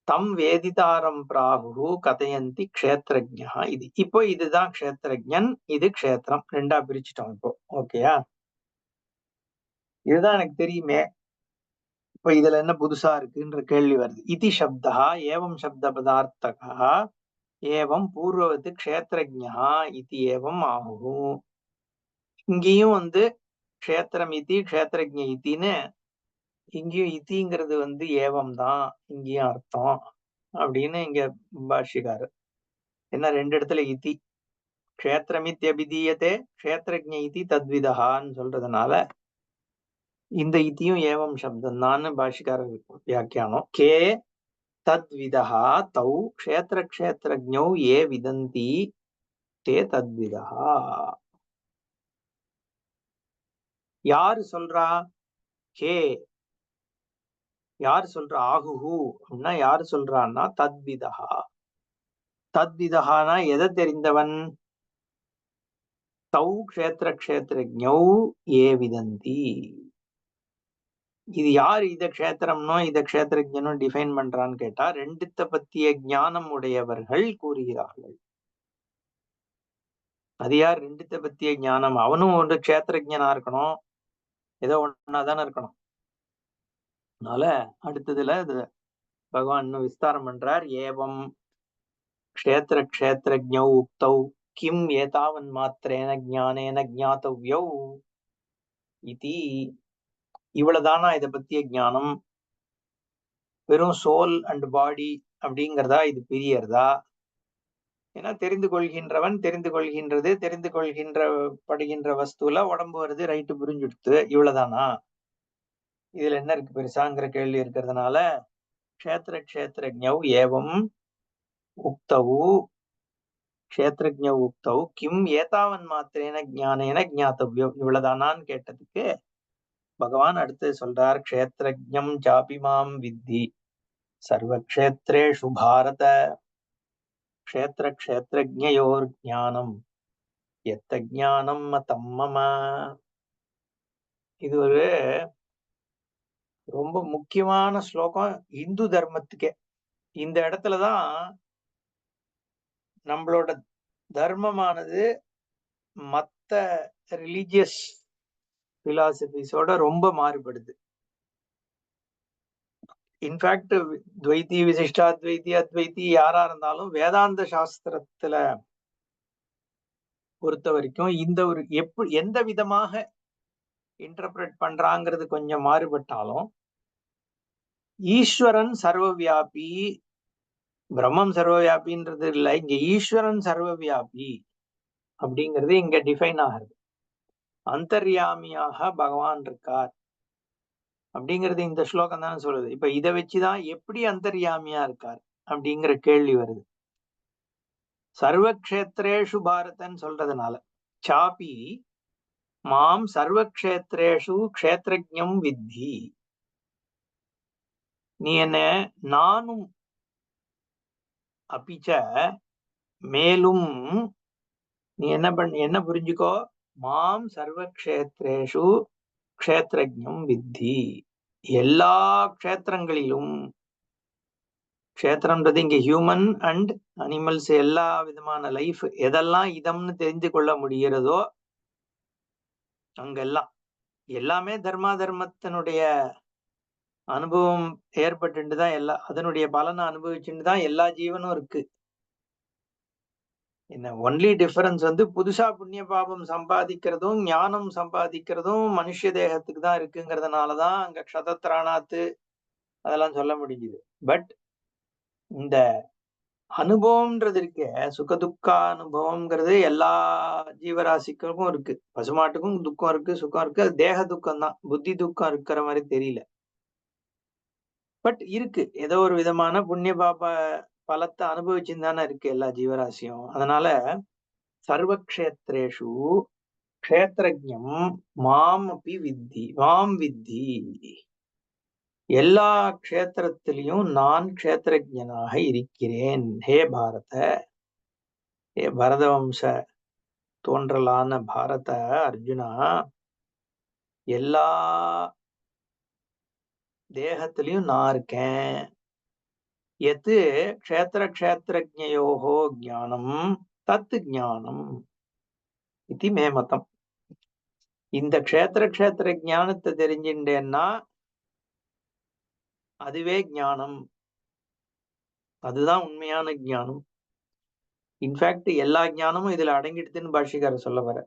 தம் வேதிதாரம் பிராகு கதையந்தி க்ஷேத்ரஜ்ஞா. இது இப்போ இதுதான் க்ஷேத்ரஜன், இது க்ஷேத்திரம். ரெண்டா பிரிச்சுட்டோம் இப்போ. ஓகேயா? இதுதான் எனக்கு தெரியுமே, இப்ப இதுல என்ன புதுசா இருக்குன்ற கேள்வி வருது. இதி சப்தா ஏவம் சப்த பதார்த்தகா ஏவம் பூர்வவத்து க்ஷேத்ரஜ்ஞா இதி ஏவம் ஆகு. இங்கேயும் க்ஷேத்திரம் இதி க்ஷேத்ரஜ்ஞ இத்தின்னு இங்கேயும் இத்திங்கிறது ஏவம் தான் இங்கேயும் அர்த்தம் அப்படின்னு இங்க பாஷ்யக்காரர். என்ன ரெண்டு இடத்துல இத்தி, க்ஷேத்திரமித்யபிதீயத்தே க்ஷேத்ரஜ்ஞ இதி தத்விதஹான்னு சொல்றதுனால இந்த இத்தியும் ஏவம் சப்தம் தான் பாஷ்யக்காரர் வியாக்கியானம். கே தத்விதஹா தௌ க்ஷேத்திர க்ஷேத்ரஜ்ஞௌ ஏ விதந்தி தே தத்விதஹா. யாரு சொல்றா? கே யாரு சொல்றா? ஆகுஹு அப்படின்னா யாரு சொல்றான்னா தத்விதஹா. தத்விதஹானா எதை தெரிந்தவன்? தௌ க்ஷேத்திர க்ஷேத்ரஜ்ஞௌ ஏ விதந்தி. இது யார் இத க்ஷேத்திரம்னோ இத க்ஷேத்ரஜ்ஞனோ டிஃபைன் பண்றான்னு கேட்டா, ரெண்டுத்த பத்திய ஞானம் உடையவர்கள் கூறுகிறார்கள். அது யார் ரெண்டுத்த பத்திய ஞானம்? அவனும் ஒரு க்ஷேத்ரஜ்ஞனா இருக்கணும், ஏதோ ஒன்னாதானே இருக்கணும். அதனால அடுத்ததுல இது பகவான் இன்னும் விஸ்தாரம் பண்றார். ஏவம் க்ஷேத்திர க்ஷேத்ரஜ்ஞௌ உக்தௌ கிம் ஏதாவன் மாத்திரேன ஞானேன ஞாதவ்யௌ இதி. இவ்வளவுதானா இத பத்திய ஞானம்? வெறும் சோல் அண்ட் பாடி அப்படிங்கிறதா இது பிரியறதா? ஏன்னா தெரிந்து கொள்கின்றவன் தெரிந்து கொள்கின்றது, தெரிந்து படுகின்ற வஸ்துல உடம்பு வருது, ரைட்டு, புரிஞ்சுடுத்து, இவ்வளவுதானா? இதுல என்ன இருக்கு பெருசாங்கிற கேள்வி இருக்கிறதுனால க்ஷேத்திர க்ஷேத்ரஜ்ஞௌ ஏவம் உக்தவு க்ஷேத்ரஜ்ஞௌ உக்தௌ கிம் ஏதாவன் மாத்திரேன ஞானேன ஞாத்தவ்யம், இவ்வளவுதானான்னு கேட்டதுக்கு பகவான் அடுத்து சொல்றார், க்ஷேத்ரஜ்ஞம் சாபி மாம் வித்தி சர்வக்ஷேத்ரேஷு பாரத க்ஷேத்ர க்ஷேத்ரஜ்ஞயோர் ஞானம் எத்த ஞானம் மதம் மம. இது ஒரு ரொம்ப முக்கியமான ஸ்லோகம் இந்து தர்மத்துக்கே. இந்த இடத்துலதான் நம்மளோட தர்மமானது மத்த ரிலீஜியஸ் பிலாசபிஸோட ரொம்ப மாறுபடுது. இன்ஃபேக்ட் துவைத்தி விசிஷ்டாத்வைத்தி அத்வைத்தி யாரா இருந்தாலும் வேதாந்த சாஸ்திரத்துல பொறுத்த வரைக்கும் இந்த ஒரு எந்த விதமாக இன்டர்பிரட் பண்றாங்கிறது கொஞ்சம் மாறுபட்டாலும் ஈஸ்வரன் சர்வவியாபி, பிரம்மம் சர்வவியாபின்றது இல்லை, இங்க ஈஸ்வரன் சர்வவியாபி அப்படிங்கிறது இங்க டிஃபைன் ஆகுது. அந்தர்யாமியாக பகவான் இருக்கார் அப்படிங்கிறது இந்த ஸ்லோகம் தான் சொல்லுது. இப்ப இதை வச்சுதான் எப்படி அந்தர்யாமியா இருக்கார் அப்படிங்கிற கேள்வி வருது. சர்வக்ஷேத்ரேஷு பாரதன் சொல்றதுனால சாபி மாம் சர்வக்ஷேத்ரேஷு க்ஷேத்ரஜ்ஞம் வித்தி, நீ என்ன நானும் அபிச்ச மேலும் நீ என்ன புரிஞ்சுக்கோ, மாம் சர்வக்ஷேத்ரேஷு க்ஷேத்ரஜ்ஞம் வித்தி, எல்லா க்ஷேத்திரங்களிலும், க்ஷேத்திரம்ன்றது இங்க ஹியூமன் அண்ட் அனிமல்ஸ் எல்லா விதமான லைஃப் எதெல்லாம் இதம்னு தெரிந்து கொள்ள முடிகிறதோ அங்கெல்லாம் எல்லாமே தர்மத்தினுடைய அனுபவம் ஏற்பட்டு தான் அதனுடைய பலனை அனுபவிச்சுட்டு தான் எல்லா ஜீவனும் இருக்கு. என்ன ஒன்லி டிஃபரன்ஸ் வந்து புதுசா புண்ணிய பாபம் சம்பாதிக்கிறதும் ஞானம் சம்பாதிக்கிறதும் மனுஷ தேகத்துக்கு தான் இருக்குங்கிறதுனாலதான் அங்க க்ஷதத்ராணாத்து அதெல்லாம் சொல்ல முடியுது. பட் இந்த அனுபவம்ன்றது இருக்க, சுகதுக்கா அனுபவம்ங்கிறது எல்லா ஜீவராசிக்கும் இருக்கு. பசுமாட்டுக்கும் துக்கம் இருக்கு, சுகம் இருக்கு. அது தேக துக்கம் தான், புத்தி துக்கம் இருக்கிற மாதிரி தெரியல. பட் இருக்கு, ஏதோ ஒரு விதமான புண்ணிய பாப பலத்தை அனுபவிச்சுன்னு தானே இருக்கு எல்லா ஜீவராசியும். அதனால சர்வக்ஷேத்ரேஷு க்ஷேத்ரஜ்ஞம் மாம் அப்பி வித்தி, மாம் வித்தி, எல்லா க்ஷேத்திரத்திலையும் நான் க்ஷேத்ரஜனாக இருக்கிறேன். ஹே பாரத, ஹே பரதவம்ச தோன்றலான பாரத அர்ஜுனா, எல்லா தேகத்திலையும் நான் இருக்கேன். எது க்ஷேத்திர க்ஷேத்ரஜ்ஞயோஹோ ஞானம் தத் ஞானம் இது மே மதம். இந்த க்ஷேத்திர ஞானத்தை தெரிஞ்சுட்டேன்னா அதுவே ஞானம், அதுதான் உண்மையான ஞானம். இன்ஃபேக்ட் எல்லா ஞானமும் இதுல அடங்கிடுதுன்னு பாஷிகாரர் சொல்ல வர.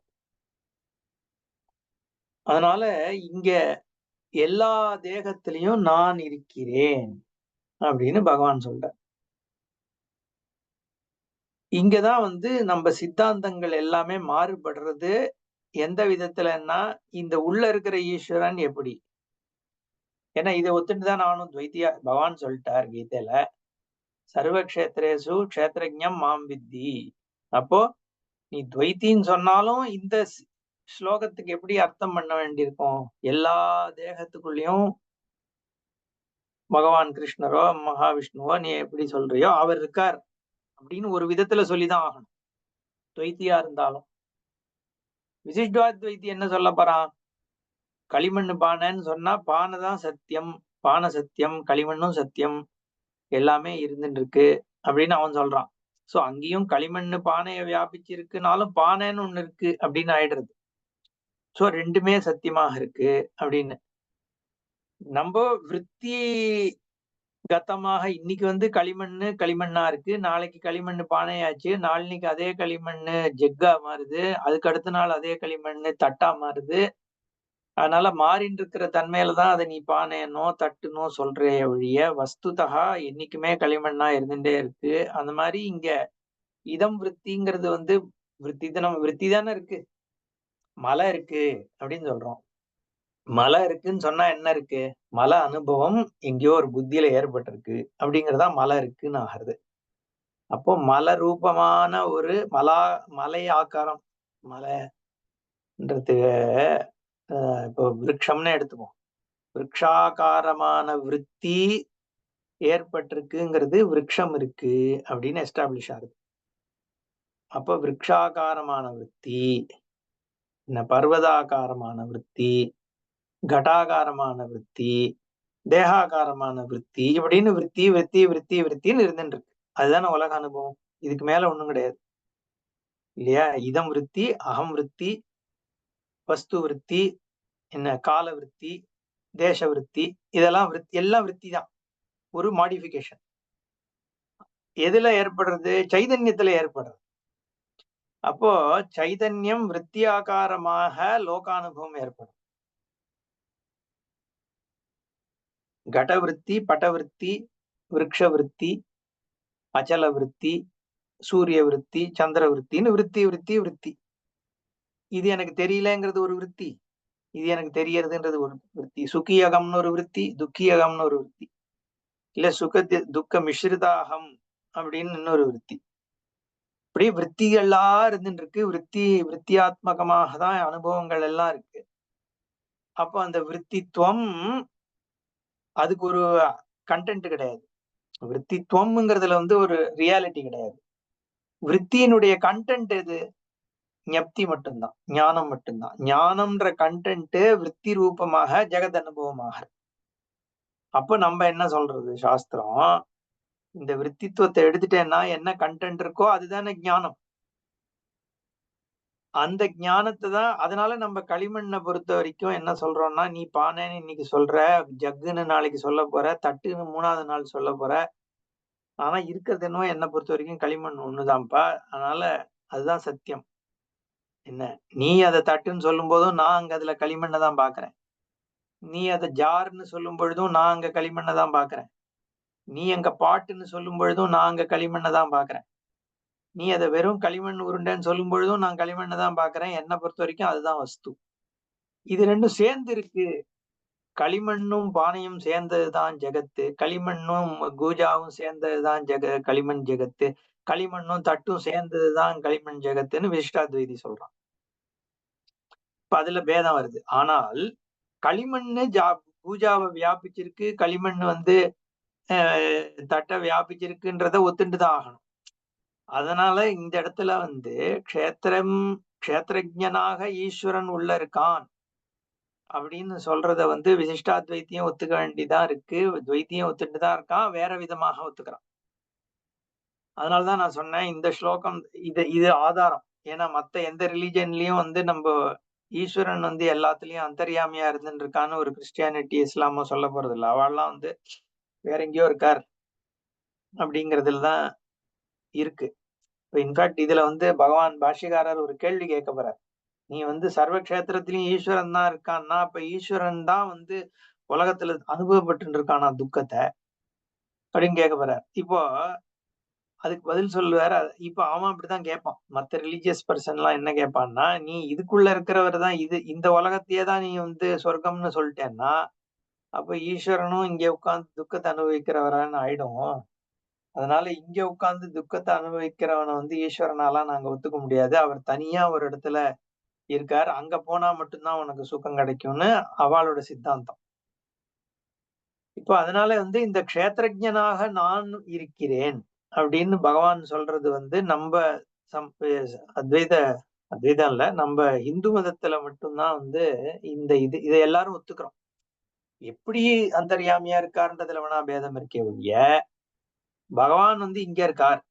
அதனால இங்க எல்லா தேகத்திலையும் நான் இருக்கிறேன் அப்படின்னு பகவான் சொல்ற. இங்கதான் வந்து நம்ம சித்தாந்தங்கள் எல்லாமே மாறுபடுறது. எந்த விதத்துலன்னா இந்த உள்ள இருக்கிற ஈஸ்வரன் எப்படி, ஏன்னா இதை ஒத்துட்டுதான் நானும் துவைத்தியா பகவான் சொல்லிட்டார் கீதையில, சர்வக்ஷேத்ரேசு க்ஷேத்ரஜ்ஞம் மாம் வித்தி. அப்போ நீ துவைத்தின்னு சொன்னாலும் இந்த ஸ்லோகத்துக்கு எப்படி அர்த்தம் பண்ண வேண்டியிருக்கும், எல்லா தேகத்துக்குள்ளயும் பகவான் கிருஷ்ணரோ மகாவிஷ்ணுவோ நீ எப்படி சொல்றியோ அவர் இருக்கார் அப்படின்னு ஒரு விதத்துல சொல்லிதான் ஆகணும் துவைத்தியா இருந்தாலும். விசிஷ்டாத்வைத்தி என்ன சொல்ல போறான், களிமண்ணு பானைன்னு சொன்னா பானை தான் சத்தியம், பானை சத்தியம், களிமண்ணும் சத்தியம், எல்லாமே இருந்துட்டு இருக்கு அப்படின்னு அவன் சொல்றான். சோ அங்கேயும் களிமண்ணு பானையை வியாபிச்சு இருக்குனாலும் பானைன்னு ஒண்ணு இருக்கு அப்படின்னு ஆயிடுறது. சோ ரெண்டுமே சத்தியமாக இருக்கு அப்படின்னு. நம்ம விற்பி கத்தமாக இன்னைக்கு வந்து களிமண்ணா இருக்கு, நாளைக்கு களிமண்ணு பானையாச்சு, நாளைக்கு அதே களிமண்ணு ஜெக்கா மாறுது, அதுக்கு அடுத்த நாள் அதே களிமண்ணு தட்டா மாறுது. அதனால மாறின்னு இருக்கிற தன்மையில தான் அதை நீ பானையனோ தட்டுனோ சொல்றே ஒழிய வஸ்துதா என்னைக்குமே களிமண்ணா இருந்துட்டே இருக்கு. அந்த மாதிரி இங்க இதம் விற்த்திங்கிறது வந்து நம்ம விற்பி தானே இருக்கு. மலை இருக்கு அப்படின்னு சொல்றோம், மலை இருக்குன்னு சொன்னா என்ன இருக்கு, மலை அனுபவம் எங்கேயோ ஒரு புத்தியில ஏற்பட்டிருக்கு அப்படிங்கறதா மலை இருக்குன்னு ஆகுறது. அப்போ மலை ரூபமான ஒரு மலை ஆக்காரம், மலைன்றது இப்போ விருட்சம்னு எடுத்துப்போம். விருட்சாகாரமான விருத்தி ஏற்பட்டிருக்குங்கிறது விருட்சம் இருக்கு அப்படின்னு எஸ்டாப்ளிஷ் ஆகுது. அப்ப விருட்சாகாரமான விருத்தி, பர்வதாகாரமான விருத்தி, கடாகாரமான விருத்தி, தேகாகாரமான விருத்தி, இப்படின்னு விருத்தி விருத்தி விருத்தி விருத்தின்னு இருந்துட்டு இருக்கு. அதுதானே உலக அனுபவம். இதுக்கு மேல ஒண்ணும் கிடையாது இல்லையா? இதம் விருத்தி, அகம் விருத்தி, வஸ்து விருத்தி, கால விருத்தி, தேச விருத்தி, இதெல்லாம் எல்லாம் விருத்தி தான். ஒரு மாடிஃபிகேஷன் எதுல ஏற்படுறது? சைதன்யத்துல ஏற்படுறது. அப்போ சைதன்யம் விருத்தி ஆகாரமாக லோகானுபவம் ஏற்படும். கடவிருத்தி, பட்டவிருத்தி, விருட்ச விருத்தி, அச்சல விருத்தி, சூரிய விருத்தி, சந்திர விருத்தின்னு விருத்தி விருத்தி விருத்தி. இது எனக்கு தெரியலங்கிறது ஒரு விருத்தி, இது எனக்கு தெரியறதுன்றது ஒரு விருத்தி. சுகியகம்னு ஒரு விருத்தி, துக்கியகம்னு ஒரு விருத்தி, இல்ல துக்க மிஸ்ரிதாகம் அப்படின்னு இன்னொரு விருத்தி. இப்படி விற்த்திகளா இருந்துட்டு இருக்கு. விற்த்தியாத்மகமாக தான் அனுபவங்கள் எல்லாம் இருக்கு. அப்போ அந்த விற்த்தித்துவம் அதுக்கு ஒரு கண்டென்ட் கிடையாது. விற்த்தித்துவம்ங்கிறதுல ஒரு ரியாலிட்டி கிடையாது. விற்த்தியினுடைய கண்டென்ட் எது? ஞப்தி மட்டும்தான், ஞானம் மட்டும்தான். ஞானம்ன்ற கண்டென்ட் விற்பி ரூபமாக ஜெகத் அனுபவமாக. அப்ப நம்ம என்ன சொல்றது? சாஸ்திரம் இந்த விற்த்தித்துவத்தை எடுத்துட்டேன்னா என்ன கண்டென்ட் இருக்கோ அதுதானே ஞானம். அந்த ஞானத்தை தான். அதனால நம்ம களிமண்ணை பொறுத்த வரைக்கும் என்ன சொல்றோம்னா, நீ பானைன்னு இன்னைக்கு சொல்ற, ஜக்குன்னு நாளைக்கு சொல்ல போற, தட்டுன்னு 3வது நாள் சொல்ல போற. ஆனா இருக்கிறது என்னவோ என்னை பொறுத்த வரைக்கும் களிமண் ஒண்ணுதான்ப்பா. அதனால அதுதான் சத்தியம். நீ அதை தட்டுன்னு சொல்லும் போதும் நான் அங்க அதுல களிமண்ணை தான் பாக்குறேன். நீ அதை ஜார்ன்னு சொல்லும் பொழுதும் நான் அங்க களிமண்ணை தான் பாக்குறேன். நீ அங்க பாட்டுன்னு சொல்லும் பொழுதும் நான் அங்க களிமண்ணை தான் பாக்குறேன். நீ அதை வெறும் களிமண் உருண்டைன்னு சொல்லும் பொழுதும் நான் களிமண்ணை தான் பாக்குறேன். என்னை பொறுத்த வரைக்கும் அதுதான் வஸ்து. இது ரெண்டும் சேர்ந்து இருக்கு. களிமண்ணும் பானையும் சேர்ந்ததுதான் ஜெகத்து. களிமண்ணும் கூஜாவும் சேர்ந்ததுதான் களிமண் ஜெகத்து. களிமண்ணும் தட்டும் சேர்ந்ததுதான் களிமண் ஜெகத்துன்னு விசிஷ்டாத்வைதி சொல்றான். இப்ப அதுல பேதம் வருது. ஆனால் களிமண்ணு பூஜாவை வியாபிச்சிருக்கு, களிமண் தட்டை வியாபிச்சிருக்குன்றத ஒத்துண்டுதான் ஆகணும். அதனால இந்த இடத்துல க்ஷேத்திரஜனாக ஈஸ்வரன் உள்ள இருக்கான் அப்படின்னு சொல்றத விசிஷ்டாத்வைத்தியம் ஒத்துக்க வேண்டியதா இருக்கு. துவைத்தியம் ஒத்துட்டு தான் இருக்கான், வேற விதமாக ஒத்துக்கிறான். அதனாலதான் நான் சொன்னேன் இந்த ஸ்லோகம் இது ஆதாரம். ஏன்னா மத்த எந்த ரிலிஜன்லயும் நம்ம ஈஸ்வரன் எல்லாத்துலயும் அந்தர்யாமியா இருந்துட்டு இருக்கான்னு ஒரு கிறிஸ்டியானிட்டி இஸ்லாமோ சொல்ல போறது இல்லை. அவள்லாம் வேற எங்கேயோ இருக்கார் அப்படிங்கறதுலதான் இருக்கு. இப்ப இன்ஃபேக்ட் இதுல பகவான் பாஷ்யக்காரர் ஒரு கேள்வி கேட்க போறார். நீ சர்வ கஷேத்திரத்திலயும் ஈஸ்வரன் தான் இருக்கான்னா அப்ப ஈஸ்வரன் தான் உலகத்துல அனுபவப்பட்டு இருக்கானா துக்கத்தை அப்படின்னு கேட்க போறார். இப்போ அதுக்கு பதில் சொல்லுவாரு. இப்ப அவன் அப்படித்தான் கேட்பான். மத்த ரிலீஜியஸ் பர்சன் எல்லாம் என்ன கேட்பான்னா, நீ இதுக்குள்ள இருக்கிறவர் தான், இந்த உலகத்தையே தான் நீ சொர்க்கம்னு சொல்லிட்டேன்னா அப்ப ஈஸ்வரனும் இங்க உட்கார்ந்து துக்கத்தை அனுபவிக்கிறவரான்னு ஆயிடும். அதனால இங்க உட்கார்ந்து துக்கத்தை அனுபவிக்கிறவனை ஈஸ்வரனாலாம் நாங்க ஒத்துக்க முடியாது. அவர் தனியா ஒரு இடத்துல இருக்காரு, அங்க போனா மட்டும்தான் உனக்கு சுகம் கிடைக்கும்னு அவளோட சித்தாந்தம். இப்போ அதனால இந்த க்ஷேத்திரஜனாக நான் இருக்கிறேன் அப்படின்னு பகவான் சொல்றது நம்ம அத்வைதம் இல்ல, நம்ம இந்து மதத்துல மட்டும்தான் இந்த இதை எல்லாரும் ஒத்துக்கிறோம். எப்படி அந்தர்யாமியா இருக்காருன்றதுல வேணா பேதம் இருக்கே ஒழிய பகவான் இங்க இருக்கார்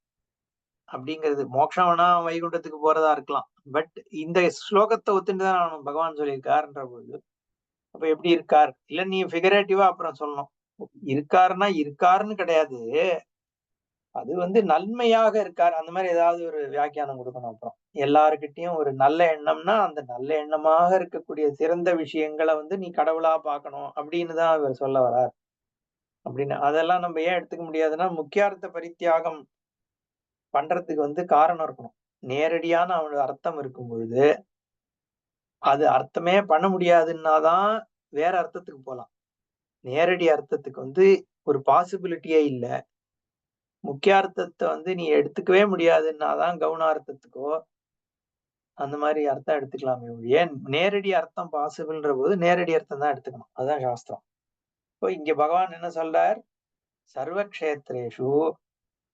அப்படிங்கிறது. மோட்சம் வேணா வைகுண்டத்துக்கு போறதா இருக்கலாம், பட் இந்த ஸ்லோகத்தை ஒத்துட்டுதான் பகவான் சொல்லியிருக்காருன்ற பொழுது அப்ப எப்படி இருக்கார் இல்ல நீ ஃபிகரேட்டிவா அப்புறம் சொல்லணும். இருக்காருன்னா இருக்காருன்னு கிடையாது, அது நன்மையாக இருக்காரு அந்த மாதிரி ஏதாவது ஒரு வியாக்கியானம் கொடுக்கணும். அப்புறம் எல்லாருக்கிட்டையும் ஒரு நல்ல எண்ணம்னா அந்த நல்ல எண்ணமாக இருக்கக்கூடிய சிறந்த விஷயங்களை நீ கடவுளா பார்க்கணும் அப்படின்னு தான் அவர் சொல்ல வர்றார் அப்படின்னு. அதெல்லாம் நம்ம ஏன் எடுத்துக்க முடியாதுன்னா, முக்கியார்த்த பரித்தியாகம் பண்றதுக்கு காரணம் இருக்கணும். நேரடியான அவனோட அர்த்தம் இருக்கும் பொழுது அது அர்த்தமே பண்ண முடியாதுன்னாதான் வேற அர்த்தத்துக்கு போலாம். நேரடி அர்த்தத்துக்கு ஒரு பாசிபிலிட்டியே இல்லை. முக்கியார்த்தத்தை நீ எடுத்துக்கவே முடியாதுன்னாதான் கவுனார்த்தத்துக்கோ அந்த மாதிரி அர்த்தம் எடுத்துக்கலாமே. ஏன் நேரடி அர்த்தம் பாசிபிள்ன்ற போது நேரடி அர்த்தம் தான் எடுத்துக்கணும். அதுதான் சாஸ்திரம். இப்போ இங்க பகவான் என்ன சொல்றார்? சர்வ க்ஷேத்ரேஷு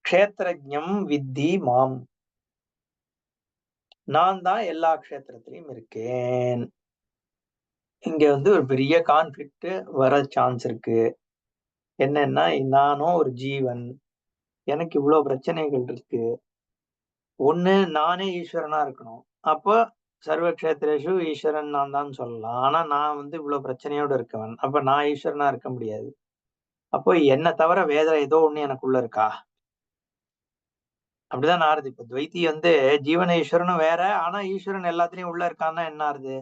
க்ஷேத்ரஜ்ஞம் வித்தி மாம். நான் தான் எல்லா க்ஷேத்திரத்திலையும் இருக்கேன். இங்க ஒரு பெரிய கான்ஃபிளிக்ட் வர சான்ஸ் இருக்கு. என்னன்னா, நானும் ஒரு ஜீவன். எனக்கு இவ்வளவு பிரச்சனைகள் இருக்கு. ஒண்ணு நானே ஈஸ்வரனா இருக்கணும். அப்போ சர்வ க்ஷேத்ரேஷு ஈஸ்வரன் நான் தான் சொல்லலாம். ஆனா நான் இவ்வளவு பிரச்சனையோட இருக்கவன். அப்ப நான் ஈஸ்வரனா இருக்க முடியாது. அப்போ என்ன தவிர வேற ஏதோ ஒண்ணு எனக்குள்ள இருக்கா? அப்படிதான் ஆறுது. இப்ப துவைத்தி ஜீவன ஈஸ்வரனும் வேற. ஆனா ஈஸ்வரன் எல்லாத்துலயும் உள்ள இருக்கான்னா என்ன ஆறுது?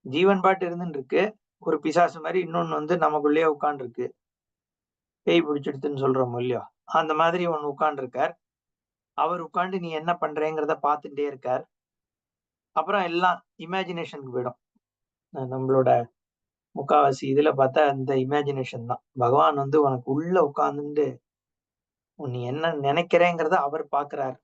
ஜீவன் பாட்டு இருந்துன்னு இருக்கு. ஒரு பிசாசு மாதிரி இன்னொன்னு நமக்குள்ளேயே உட்கார்ந்து இருக்கு. பேய் பிடிச்சிடுதுன்னு சொல்றோம் இல்லையோ? அந்த மாதிரி ஒண்ணு உட்கார்ந்து இருக்கார். அவர் உட்கார்ந்து நீ என்ன பண்றேங்கிறத பார்த்துட்டே இருக்கார். அப்புறம் எல்லாம் இமேஜினேஷனுக்கு போயிடும். நம்மளோட முக்காவாசி இதுல பார்த்தா அந்த இமேஜினேஷன் தான். பகவான் உனக்கு உள்ள உட்கார்ந்துட்டு நீ என்ன நினைக்கிறேங்கிறத அவர் பாக்குறாரு.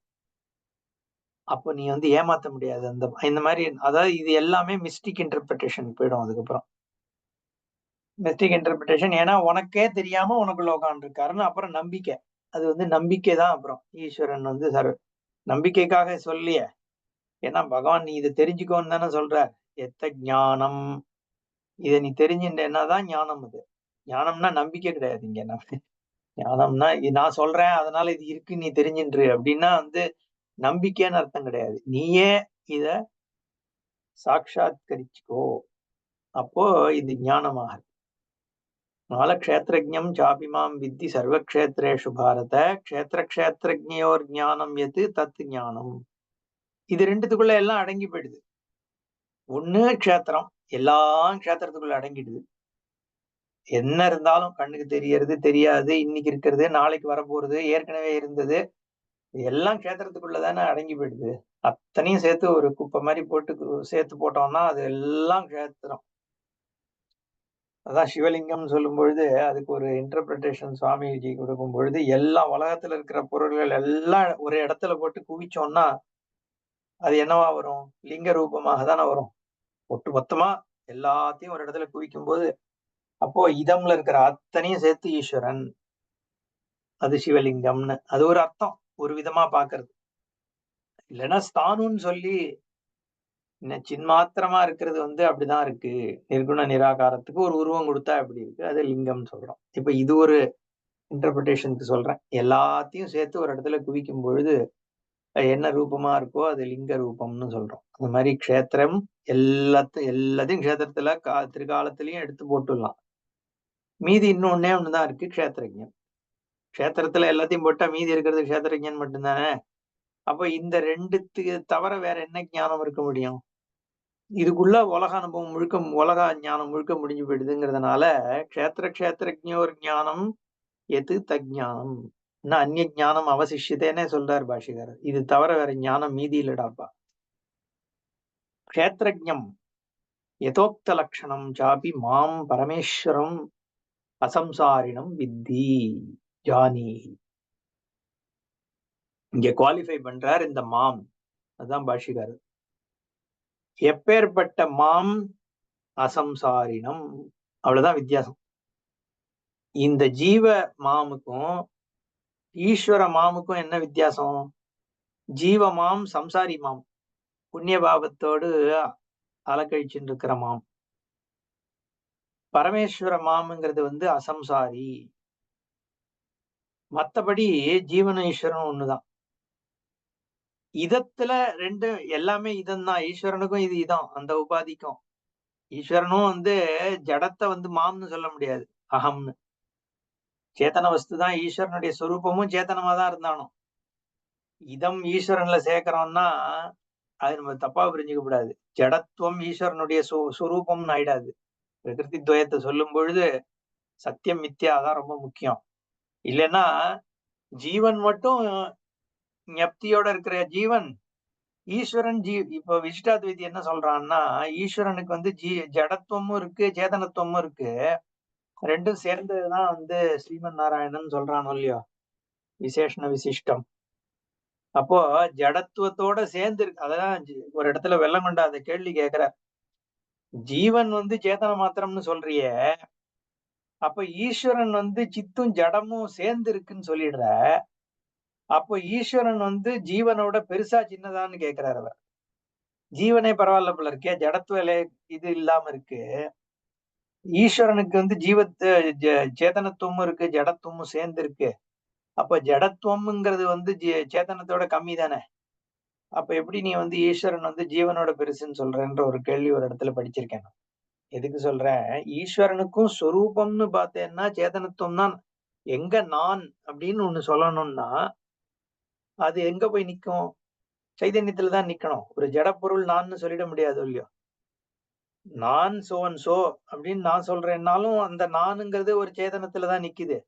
அப்போ நீ ஏமாத்த முடியாது. இந்த மாதிரி அதாவது இது எல்லாமே மிஸ்டிக் இன்டர்பிரிட்டேஷன் போயிடும் அதுக்கப்புறம். மிஸ்டிக் இன்டர்பிரிட்டேஷன் ஏன்னா உனக்கே தெரியாம உனக்குள்ள உட்காந்துருக்காருன்னு அப்புறம் நம்பிக்கை. அது நம்பிக்கை தான். அப்புறம் ஈஸ்வரன் நம்பிக்கைக்காக சொல்லிய. ஏன்னா பகவான் நீ இதை தெரிஞ்சுக்கோன்னு தானே சொல்றார். எத்த ஞானம், இதை நீ தெரிஞ்சுட்டேன்னாதான் ஞானம். அது ஞானம்னா நம்பிக்கை கிடையாது. இங்க ஞானம்னா நான் சொல்றேன் அதனால இது இருக்கு நீ தெரிஞ்சுன்று அப்படின்னா நம்பிக்கைன்னு அர்த்தம் கிடையாது. நீயே இத சாட்சாத்கரிச்சுக்கோ. அப்போ இது ஞானமாக. அதனால க்ஷேத்ரஜ்ஞம் சாபிமாம் வித்தி சர்வக்ஷேத்ரேஷு பாரத க்ஷேத்திர க்ஷேத்ரஜ்ஞயோர் ஞானம் எது தத் ஞானம். இது ரெண்டுத்துக்குள்ள எல்லாம் அடங்கி போயிடுது. ஒண்ணு க்ஷேத்திரம், எல்லாம் க்ஷேத்திரத்துக்குள்ள அடங்கிடுது. என்ன இருந்தாலும் கண்ணுக்கு தெரியறது தெரியாது, இன்னைக்கு இருக்கிறது நாளைக்கு வரப்போறது ஏற்கனவே இருந்தது எல்லாம் க்ஷேத்திரத்துக்குள்ளதானே அடங்கி போயிடுது. அத்தனையும் சேர்த்து ஒரு குப்பை மாதிரி போட்டு சேர்த்து போட்டோம்னா அது எல்லாம் க்ஷேத்திரம். அதான் சிவலிங்கம்னு சொல்லும் பொழுது அதுக்கு ஒரு இன்டர்பிரிட்டேஷன் சுவாமிஜி கொடுக்கும் பொழுது எல்லா உலகத்துல இருக்கிற பொருள்கள் எல்லாம் ஒரு இடத்துல போட்டு குவிச்சோம்னா அது என்னவா வரும்? லிங்க ரூபமாக தானே வரும். ஒட்டு மொத்தமா எல்லாத்தையும் ஒரு இடத்துல குவிக்கும் போது அப்போ இதம்ல இருக்கிற அத்தனையும் சேர்த்து ஈஸ்வரன், அது சிவலிங்கம்னு அது ஒரு அர்த்தம். ஒரு விதமா பாக்குறது. இல்லைன்னா ஸ்தானுன்னு சொல்லி சின்மாத்திரமா இருக்கிறது அப்படிதான் இருக்கு. நிர்குண நிராகாரத்துக்கு ஒரு உருவம் கொடுத்தா எப்படி இருக்கு, அது லிங்கம்னு சொல்றோம். இப்ப இது ஒரு இன்டர்பிரிட்டேஷனுக்கு சொல்றேன். எல்லாத்தையும் சேர்த்து ஒரு இடத்துல குவிக்கும் பொழுது என்ன ரூபமா இருக்கோ அது லிங்க ரூபம்னு சொல்றோம். அந்த மாதிரி க்ஷேத்திரம் எல்லாத்தையும் க்ஷேத்திரத்துல திரிகாலத்திலையும் எடுத்து போட்டுடலாம். மீதி இன்னொன்னே ஒண்ணுதான் இருக்கு, க்ஷேத்திரஜன். க்ஷேத்திரத்துல எல்லாத்தையும் போட்டா மீதி இருக்கிறது க்ஷேத்திரஜன் மட்டும்தானே. அப்ப இந்த ரெண்டுத்துக்கு தவிர வேற என்ன ஞானம் இருக்க முடியும்? இதுக்குள்ள உலக அனுபவம் முழுக்க, உலக ஞானம் முழுக்க முடிஞ்சு போயிடுதுங்கிறதுனால க்ஷேத்திரஜ்ஞோர் ஞானம் எது தஜ்ஞானம் இன்னும் அந்நிய ஞானம் அவசிஷியதேனே சொல்றார் பாஷிகாரர். இது தவிர வேற ஞானம் மீதி இல்லடாப்பா. க்ஷேத்திரஜ்ஞம் யதோக்த லட்சணம் சாபி மாம் பரமேஸ்வரம் அசம்சாரினம் வித்தி ஜானி. இங்க குவாலிஃபை பண்றார் இந்த மாம். அதுதான் பாஷிகாரர். எப்பேற்பட்ட மாம்? அசம்சாரினம். அவ்வளவுதான் வித்தியாசம். இந்த ஜீவ மாமுக்கும் ஈஸ்வர மாமுக்கும் என்ன வித்தியாசம்? ஜீவ மாம் சம்சாரி மாம், புண்ணிய பாவத்தோடு அலக்கழிச்சுட்டு இருக்கிற மாம். பரமேஸ்வர மாம்ங்கிறது அசம்சாரி. மத்தபடி ஜீவன ஈஸ்வரன் ஒண்ணுதான். இதத்துல ரெண்டு எல்லாமே இதம்தான். ஈஸ்வரனுக்கும் இது இதம், அந்த உபாதிக்கும். ஈஸ்வரனும் ஜடத்தை மாம்னு சொல்ல முடியாது, அகம்னு. சேத்தன வஸ்து தான். ஈஸ்வரனுடைய சொரூபமும் சேத்தனமா தான் இருந்தாலும் இதம் ஈஸ்வரன்ல சேர்க்கிறோம்னா அது நம்ம தப்பா புரிஞ்சுக்க கூடாது. ஜடத்துவம் ஈஸ்வரனுடைய சுரூபம்னு ஆயிடாது. பிரகிருதி துவயத்தை சொல்லும் பொழுது சத்தியம் மித்யா தான் ரொம்ப முக்கியம். இல்லைன்னா ஜீவன் மட்டும் ஞப்தியோட இருக்கிற ஜீவன், ஈஸ்வரன் இப்ப விசிஷ்டாத்வைதி என்ன சொல்றான்னா ஈஸ்வரனுக்கு ஜடத்துவமும் இருக்கு சேதனத்துவமும் இருக்கு. ரெண்டும் சேர்ந்ததுதான் ஸ்ரீமன் நாராயணன் சொல்றானோ இல்லையோ, விசேஷண விசிஷ்டம். அப்போ ஜடத்துவத்தோட சேர்ந்து இருக்கு. அதான் ஒரு இடத்துல வெள்ளம் கொண்டாத கேள்வி கேட்கிற, ஜீவன் சேதன மாத்திரம்னு சொல்றியே, அப்ப ஈஸ்வரன் சித்தும் ஜடமும் சேர்ந்து இருக்குன்னு சொல்லிடுற. அப்போ ஈஸ்வரன் ஜீவனோட பெருசா சின்னதான்னு கேட்கிறார் அவர். ஜீவனே பரவாயில்ல போல இருக்கே, ஜடத்துவ இது இல்லாம இருக்கு. ஈஸ்வரனுக்கு ஜீவத்து சேதனத்துவமும் இருக்கு, ஜடத்துவமும் சேர்ந்து இருக்கு. அப்ப ஜடத்துவம்ங்கிறது சேதனத்தோட கம்மி தானே. அப்ப எப்படி நீ ஈஸ்வரன் ஜீவனோட பெருசுன்னு சொல்றன்ற ஒரு கேள்வி ஒரு இடத்துல படிச்சிருக்கேன். எதுக்கு சொல்றேன், ஈஸ்வரனுக்கும் சொரூபம்னு பார்த்தேன்னா சேதனத்துவம் தான். எங்க நான் அப்படின்னு ஒண்ணு சொல்லணும்னா அது எங்க போய் நிக்கும்? சைதன்யத்துலதான் நிக்கணும். ஒரு ஜட பொருள் நான் சொல்லிட முடியாது இல்லையோ. நான் சோ அண்ட் சோ அப்படின்னு நான் சொல்றேன்னாலும் அந்த நானுங்கிறது ஒரு சேதனத்துலதான் நிக்குது.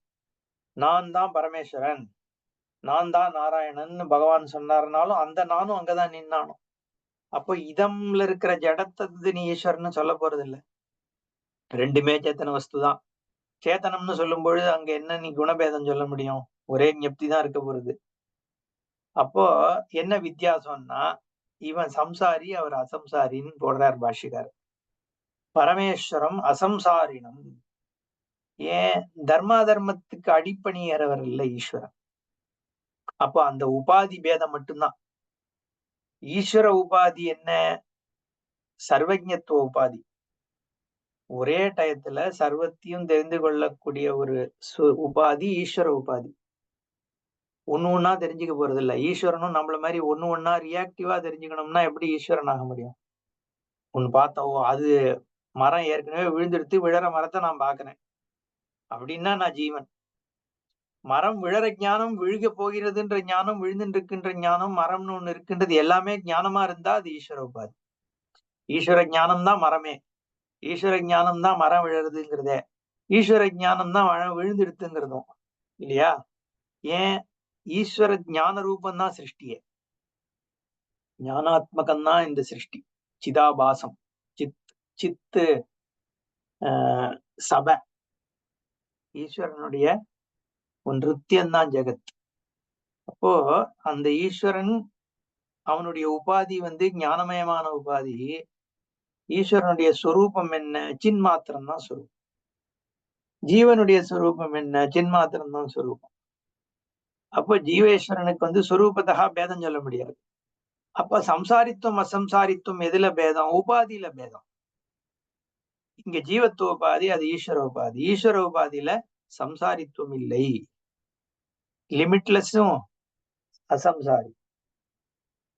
நான் தான் பரமேஸ்வரன், நான் தான் நாராயணன் பகவான் சொன்னாருனாலும் அந்த நானும் அங்கதான் நின்னானும். அப்போ இதம்ல இருக்கிற ஜடத்தை நீ ஈஸ்வரன் சொல்ல போறது இல்ல. ரெண்டுமே சேத்தன வஸ்து தான். சேத்தனம்னு சொல்லும் பொழுது அங்க என்ன நீ குணபேதம் சொல்ல முடியும்? ஒரே ஞப்தி தான் இருக்க போறது. அப்போ என்ன வித்தியாசம்னா, இவன் சம்சாரி, அவர் அசம்சாரின்னு போடுறார் பாஷ்யக்காரர். பரமேஸ்வரம் அசம்சாரினம். ஏன்? தர்மா தர்மத்துக்கு அடிப்பணியறவர் இல்ல ஈஸ்வரன். அப்போ அந்த உபாதி பேதம் மட்டும்தான். ஈஸ்வர உபாதி என்ன? சர்வஜத்துவ உபாதி. ஒரே டயத்துல சர்வத்தையும் தெரிந்து கொள்ளக்கூடிய ஒரு உபாதி ஈஸ்வர உபாதி. ஒண்ணு ஒண்ணா தெரிஞ்சுக்க போறது இல்ல. ஈஸ்வரனும் நம்மள மாதிரி ஒண்ணு ஒண்ணா ரியாக்டிவா தெரிஞ்சுக்கணும்னா எப்படி ஈஸ்வரன் ஆக முடியும்? ஒண்ணு பார்த்தோம், அது மரம் ஏற்கனவே விழுந்தெடுத்து விழற மரத்தை நான் பாக்குறேன் அப்படின்னா நான் ஜீவன். மரம் விழற ஞானம், விழுக போகிறதுன்ற ஞானம், விழுந்துட்டு இருக்கின்ற ஞானம், மரம்னு ஒண்ணு இருக்குன்றது எல்லாமே ஞானமா இருந்தா அது ஈஸ்வர உபாதி. ஈஸ்வர ஞானம் தான் மரமே. ஈஸ்வர ஞானம் தான் மரம் விழறதுங்கிறதே. ஈஸ்வர ஞானம் தான் விழுந்தெடுத்துங்கிறதும் இல்லையா? ஏன்? ஈஸ்வர ஞான ரூபம் தான் சிருஷ்டியே. ஞானாத்மகம் தான் இந்த சிருஷ்டி. சிதாபாசம், சித் சித்து சப. ஈஸ்வரனுடைய ஒரு நிருத்தியம்தான் ஜெகத். அப்போ அந்த ஈஸ்வரன் அவனுடைய உபாதி ஞானமயமான உபாதி. ஈஸ்வரனுடைய சொரூபம் என்ன? சின்மாத்திரம் தான் சொரூபம். ஜீவனுடைய சொரூபம் என்ன? சின்மாத்திரம் தான் சொரூபம். அப்போ ஜீவேஸ்வரனுக்கு சொரூபத்தகா பேதம் சொல்ல முடியாது. அப்ப சம்சாரித்துவம் அசம்சாரித்துவம் எதுல பேதம்? உபாதியில பேதம். இங்க ஜீவத்துவ உபாதி, அது ஈஸ்வர உபாதி. ஈஸ்வர உபாதியில சம்சாரித்துவம் இல்லை. லிமிட்லெஸ்ஸும் அசம்சாரி.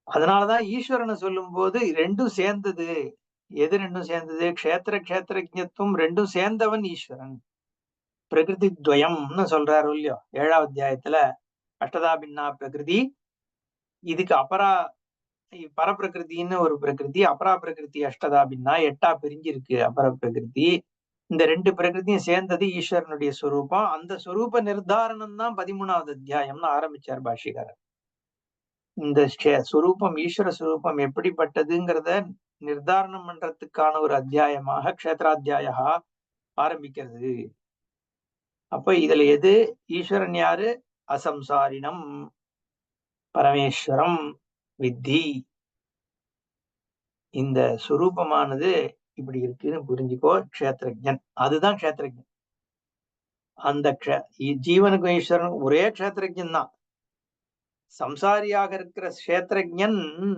அதனாலதான் ஈஸ்வரனை சொல்லும் போது ரெண்டும் சேர்ந்தது. எது ரெண்டும் சேர்ந்தது? க்ஷேத்திர க்ஷேத்திரஜத்துவம் ரெண்டும் சேர்ந்தவன் ஈஸ்வரன். பிரகிருதி துவயம்னு சொல்றாரு இல்லையோ 7ஆம் அத்தியாயத்துல. அஷ்டதா பின்னா பிரகிருதி, இதுக்கு பரப்பிரகிருத்தின்னு ஒரு பிரகிருதி, அபரா பிரகிருதி அஷ்டதா பின்னா 8ஆ பிரிஞ்சிருக்கு அபர பிரகிருதி. இந்த ரெண்டு பிரகிருதியும் சேர்ந்தது ஈஸ்வரனுடைய சொரூபம். அந்த சொரூப நிர்தாரணம் தான் 13ஆவது அத்தியாயம்னு ஆரம்பிச்சார் பாஷ்யக்காரர். இந்த சுரூபம், ஈஸ்வர சுரூபம் எப்படிப்பட்டதுங்கிறத நிர்தாரணம் பண்றதுக்கான ஒரு அத்தியாயமாக க்ஷேத்ராத்தியாயா ஆரம்பிக்கிறது. அப்ப இதுல எது ஈஸ்வரன் யாரு? அசம்சாரினம் பரமேஸ்வரம் வித்தி. இந்த சுரூபமானது இப்படி இருக்குன்னு புரிஞ்சுக்கோ. க்ஷேத்திரஜன், அதுதான் க்ஷேத்திரஜன். அந்த ஜீவனுக்கும் ஈஸ்வரனுக்கும் ஒரே க்ஷேத்திரஜன் தான். சம்சாரியாக இருக்கிற க்ஷேத்திரஜன்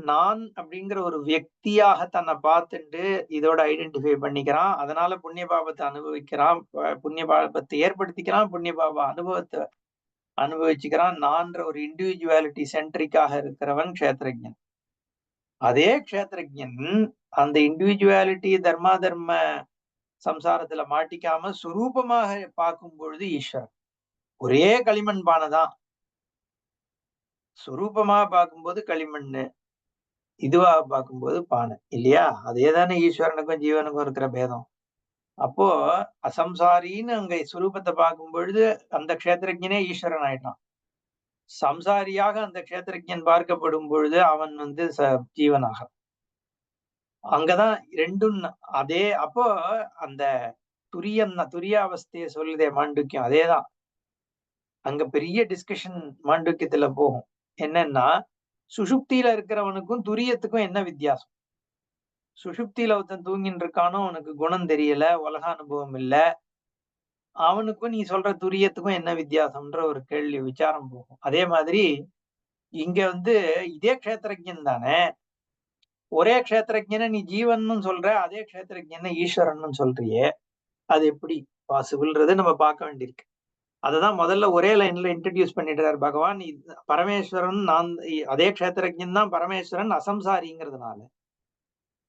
நான் அப்படிங்கிற ஒரு வியக்தியாக தன்னை பார்த்துட்டு இதோட ஐடென்டிஃபை பண்ணிக்கிறான். அதனால புண்ணிய பாபத்தை அனுபவிக்கிறான், புண்ணிய பாபத்தை ஏற்படுத்திக்கிறான், புண்ணிய பாப அனுபவத்தை அனுபவிச்சுக்கிறான். நான்ற ஒரு இண்டிவிஜுவாலிட்டி சென்ட்ரிக்காக இருக்கிறவன் க்ஷேத்திரஜன். அதே க்ஷேத்திரஜன் அந்த இண்டிவிஜுவாலிட்டி தர்மா தர்ம சம்சாரத்துல மாட்டிக்காம சுரூபமாக பார்க்கும் பொழுது ஈஸ்வரன். ஒரே களிமண் பானைதான். சுரூபமா பார்க்கும்போது களிமண்ணு, இதுவா பார்க்கும்போது பானை இல்லையா? அதேதானே ஈஸ்வரனுக்கும் ஜீவனுக்கும் இருக்கிற பேதம். அப்போ அசம்சாரின்னு அங்க சுரூபத்தை பார்க்கும் பொழுது அந்த க்ஷேத்திரஜனே ஈஸ்வரன் ஆயிட்டான். சம்சாரியாக அந்த க்ஷேத்திரஜன் பார்க்கப்படும் பொழுது அவன் ஜீவனாக. அங்கதான் ரெண்டும் அதே. அப்போ அந்த துரியாவஸ்தையை சொல்லுதே மாண்டூக்கியம், அதேதான். அங்க பெரிய டிஸ்கஷன் மாண்டூக்கியத்துல போகும். என்னன்னா சுஷுப்தியில இருக்கிறவனுக்கும் துரியத்துக்கும் என்ன வித்தியாசம்? சுஷுப்தியில ஒருத்தன் தூங்கின்னு இருக்கானோ, அவனுக்கு குணம் தெரியல, உலக அனுபவம் இல்ல. அவனுக்கும் நீ சொல்ற துரியத்துக்கும் என்ன வித்தியாசம்ன்ற ஒரு கேள்வி விசாரம் போகும். அதே மாதிரி இங்க இதே க்ஷேத்திரஜன் தானே. ஒரே க்ஷேத்திரஜனை நீ ஜீவன்னு சொல்ற, அதே க்ஷேத்திரஜனை ஈஸ்வரன்னு சொல்றியே. அது எப்படி பாசிபிள்ன்றதை நம்ம பார்க்க வேண்டியிருக்கு. அததான் முதல்ல ஒரே லைன்ல இன்ட்ரடியூஸ் பண்ணிடுறார் பகவான். பரமேஸ்வரன் நான் அதே க்ஷேத்திரஜன் தான் பரமேஸ்வரன் அசம்சாரிங்கிறதுனால.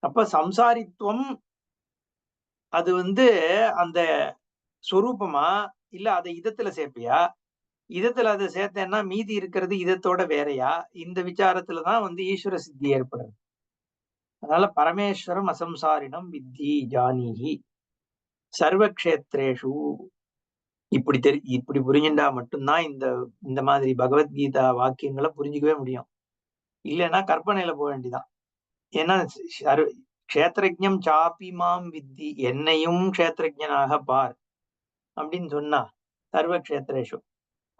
அப்ப சம்சாரித்துவம் அது அந்த சொரூபமா இல்ல அதை இதத்துல சேர்ப்பியா? இதத்துல அதை சேர்த்தேன்னா மீதி இருக்கிறது இதத்தோட வேறையா? இந்த விசாரத்துலதான் ஈஸ்வர சித்தி ஏற்படுது. அதனால பரமேஸ்வரம் அசம்சாரினம் வித்தி ஜானிஹி சர்வக்ஷேத்ரேஷு. இப்படி புரிஞ்சுட்டா மட்டும்தான் இந்த இந்த மாதிரி பகவத்கீதா வாக்கியங்களை புரிஞ்சுக்கவே முடியும். இல்லைன்னா கற்பனையில போக வேண்டிதான். ஏன்னா க்ஷேத்திரஜம் சாப்பி மாம் வித்தி, என்னையும் க்ஷேத்திரஜனாக பார் அப்படின்னு சொன்னா சர்வக்ஷேத்ரேஷு.